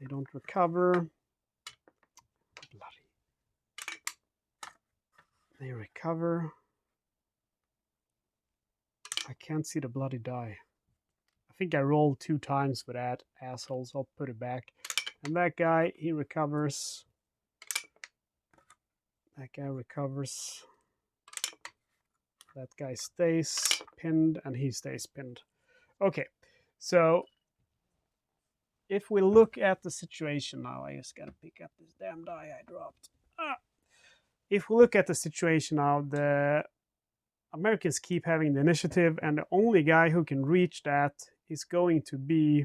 They don't recover. Bloody. They recover. I can't see the bloody die. I think I rolled 2 times with that, assholes. I'll put it back. And that guy, he recovers. That guy recovers. That guy stays pinned, and he stays pinned. Okay, so if we look at the situation now, I just gotta pick up this damn die I dropped. If we look at the situation now, the Americans keep having the initiative, and the only guy who can reach that is going to be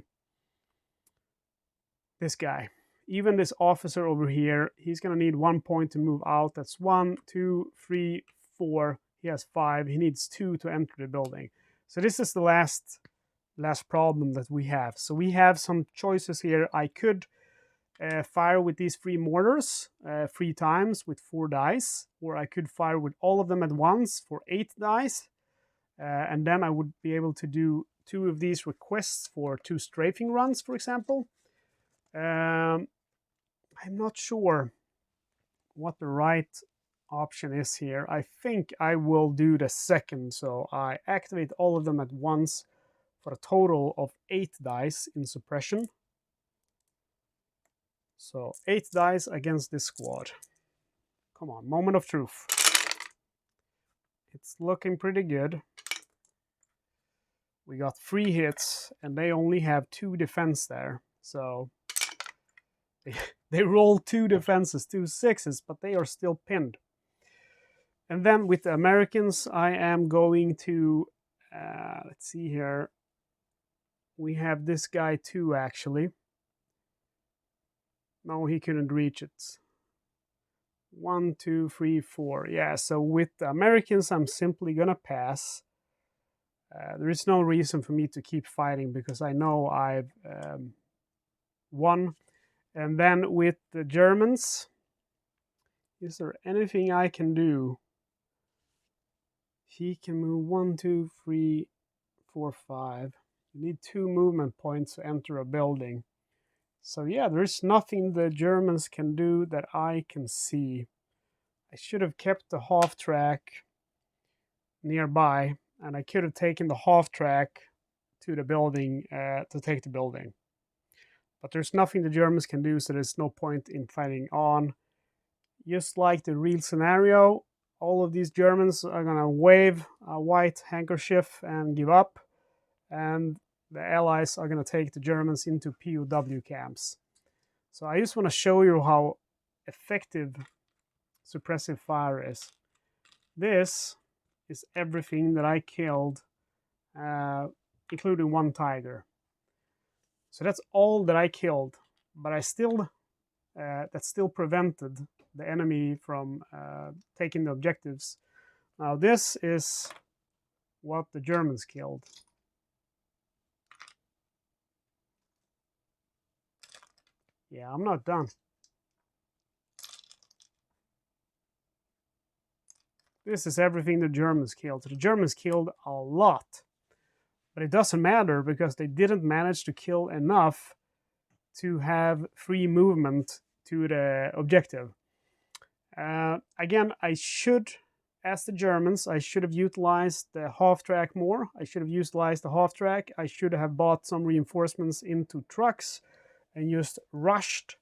this guy. Even this officer over here, he's going to need 1 point to move out. That's 1, 2, 3, 4. He has 5. He needs 2 to enter the building. So this is the last problem that we have. So we have some choices here. I could fire with these 3 mortars 3 times with 4 dice, or I could fire with all of them at once for 8 dice, and then I would be able to do 2 of these requests for 2 strafing runs, for example. I'm not sure what the right option is here. I think I will do the second, so I activate all of them at once for a total of 8 dice in suppression. So 8 dice against this squad. Come on, moment of truth. It's looking pretty good. We got 3 hits, and they only have 2 defense there. So they rolled 2 defenses, 2 6s, but they are still pinned. And then with the Americans, I am going to, let's see here. We have this guy too, actually. No, he couldn't reach it. 1, 2, 3, 4. Yeah, so with the Americans, I'm simply gonna pass. There is no reason for me to keep fighting because I know I've won. And then with the Germans, is there anything I can do? He can move 1, 2, 3, 4, 5. You need 2 movement points to enter a building. So yeah, there's nothing the Germans can do that I can see. I should have kept the half track nearby, and I could have taken the half track to the building to take the building. But there's nothing the Germans can do, so there's no point in fighting on. Just like the real scenario, all of these Germans are gonna wave a white handkerchief and give up, and the Allies are gonna take the Germans into POW camps. So I just want to show you how effective suppressive fire is. This is everything that I killed, including 1 tiger. So that's all that I killed, but I still that still prevented the enemy from taking the objectives. Now this is what the Germans killed. Yeah, I'm not done. This is everything the Germans killed. So the Germans killed a lot. But it doesn't matter because they didn't manage to kill enough to have free movement to the objective. Again, I should, as the Germans, I should have utilized the half track more. I should have utilized the half track. I should have bought some reinforcements into trucks and just rushed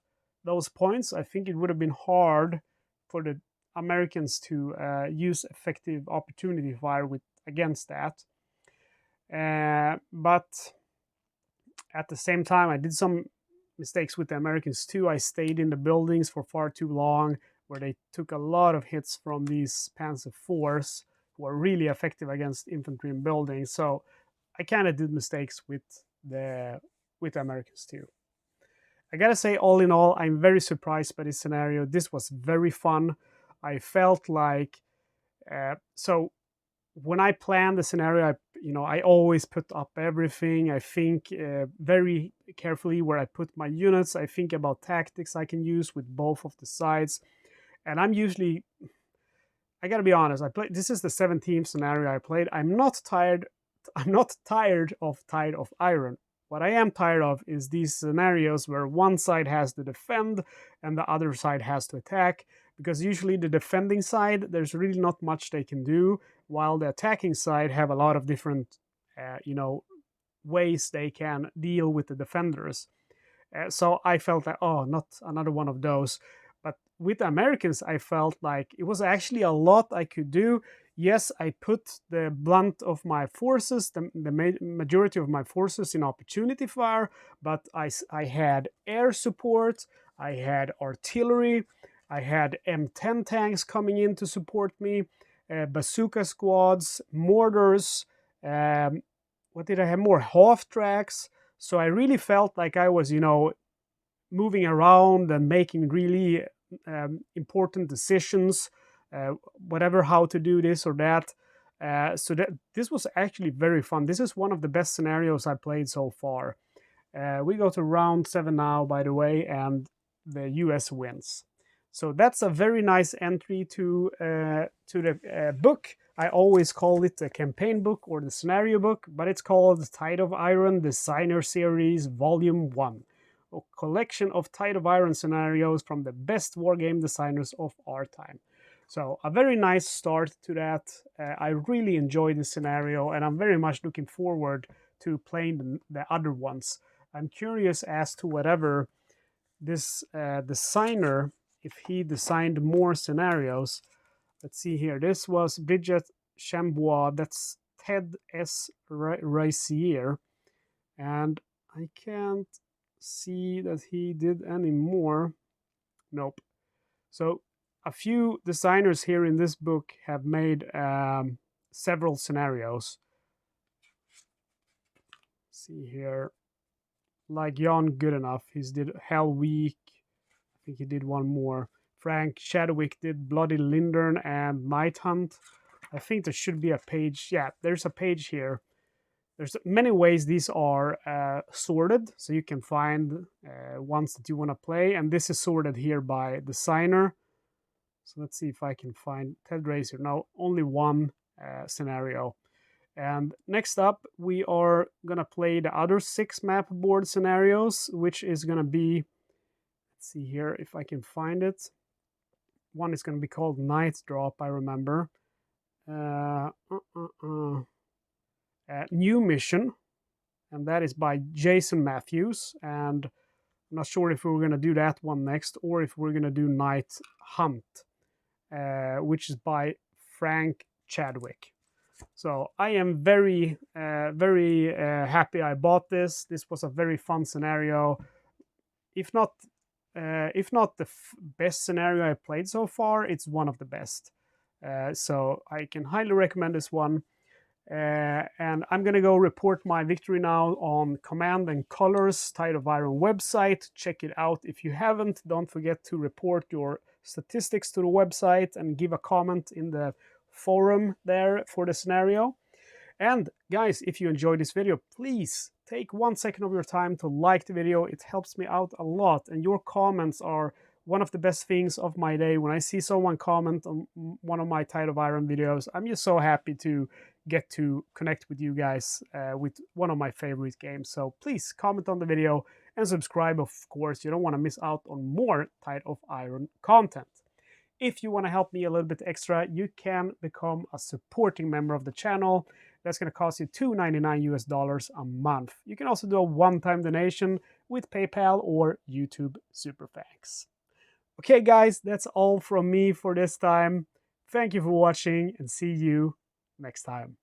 those points. I think it would have been hard for the Americans to use effective opportunity fire against that. But at the same time, I did some mistakes with the Americans too. I stayed in the buildings for far too long, where they took a lot of hits from these Panzer IVs, who are really effective against infantry in buildings. So I kind of did mistakes with the Americans too. I gotta say, all in all, I'm very surprised by this scenario. This was very fun. I felt like, so when I planned the scenario, I always put up everything. I think very carefully where I put my units. I think about tactics I can use with both of the sides. And I'm usually, I gotta be honest, this is the 17th scenario I played. I'm not tired of Tide of Iron. What I am tired of is these scenarios where one side has to defend and the other side has to attack, because usually the defending side, there's really not much they can do, while the attacking side have a lot of different, ways they can deal with the defenders. So I felt like, oh, not another one of those. But with the Americans, I felt like it was actually a lot I could do. Yes, I put the blunt of my forces, the majority of my forces in opportunity fire, but I had air support, I had artillery, I had M10 tanks coming in to support me, bazooka squads, mortars, what did I have more? Half tracks. So I really felt like I was, moving around and making really important decisions, whatever, how to do this or that. So that this was actually very fun. This is one of the best scenarios I played so far. We go to round 7 now, by the way, and the US wins. So that's a very nice entry to the book. I always call it the campaign book or the scenario book, but it's called Tide of Iron Designer Series Volume 1, a collection of Tide of Iron scenarios from the best wargame designers of our time. So a very nice start to that. I really enjoy this scenario, and I'm very much looking forward to playing the other ones. I'm curious as to whatever this designer, if he designed more scenarios. Let's see here. This was Bridget Chambois. That's Ted S. Racier. And I can't see that he did any more. Nope. So a few designers here in this book have made several scenarios. Let's see here. Like Jan Goodenough, he's did Hell Week. I think he did one more. Frank Chadwick did Bloody Lindern and Night Hunt. I think there should be a page. Yeah, there's a page here. There's many ways these are sorted, so you can find ones that you want to play. And this is sorted here by designer. So let's see if I can find Ted Racer. No, only one scenario. And next up, we are going to play the other 6 map board scenarios, which is going to be, let's see here if I can find it. One is going to be called Night Drop, I remember. New Mission, and that is by Jason Matthews. And I'm not sure if we're going to do that one next or if we're going to do Night Hunt, which is by Frank Chadwick. So I am very happy I bought this. This was a very fun scenario. If not the best scenario I played so far, it's one of the best. So I can highly recommend this one. And I'm gonna go report my victory now on Command and Colors Tide of Iron website. Check it out if you haven't. Don't forget to report your statistics to the website and give a comment in the forum there for the scenario. And guys, if you enjoyed this video, please take 1 second of your time to like the video. It helps me out a lot, and your comments are one of the best things of my day. When I see someone comment on one of my Tide of Iron videos, I'm just so happy to get to connect with you guys with one of my favorite games. So please comment on the video and subscribe, of course. You don't want to miss out on more Tide of Iron content. If you want to help me a little bit extra, you can become a supporting member of the channel. That's going to cost you $2.99 a month. You can also do a one-time donation with PayPal or YouTube Super Thanks. Okay, guys, that's all from me for this time. Thank you for watching, and see you next time.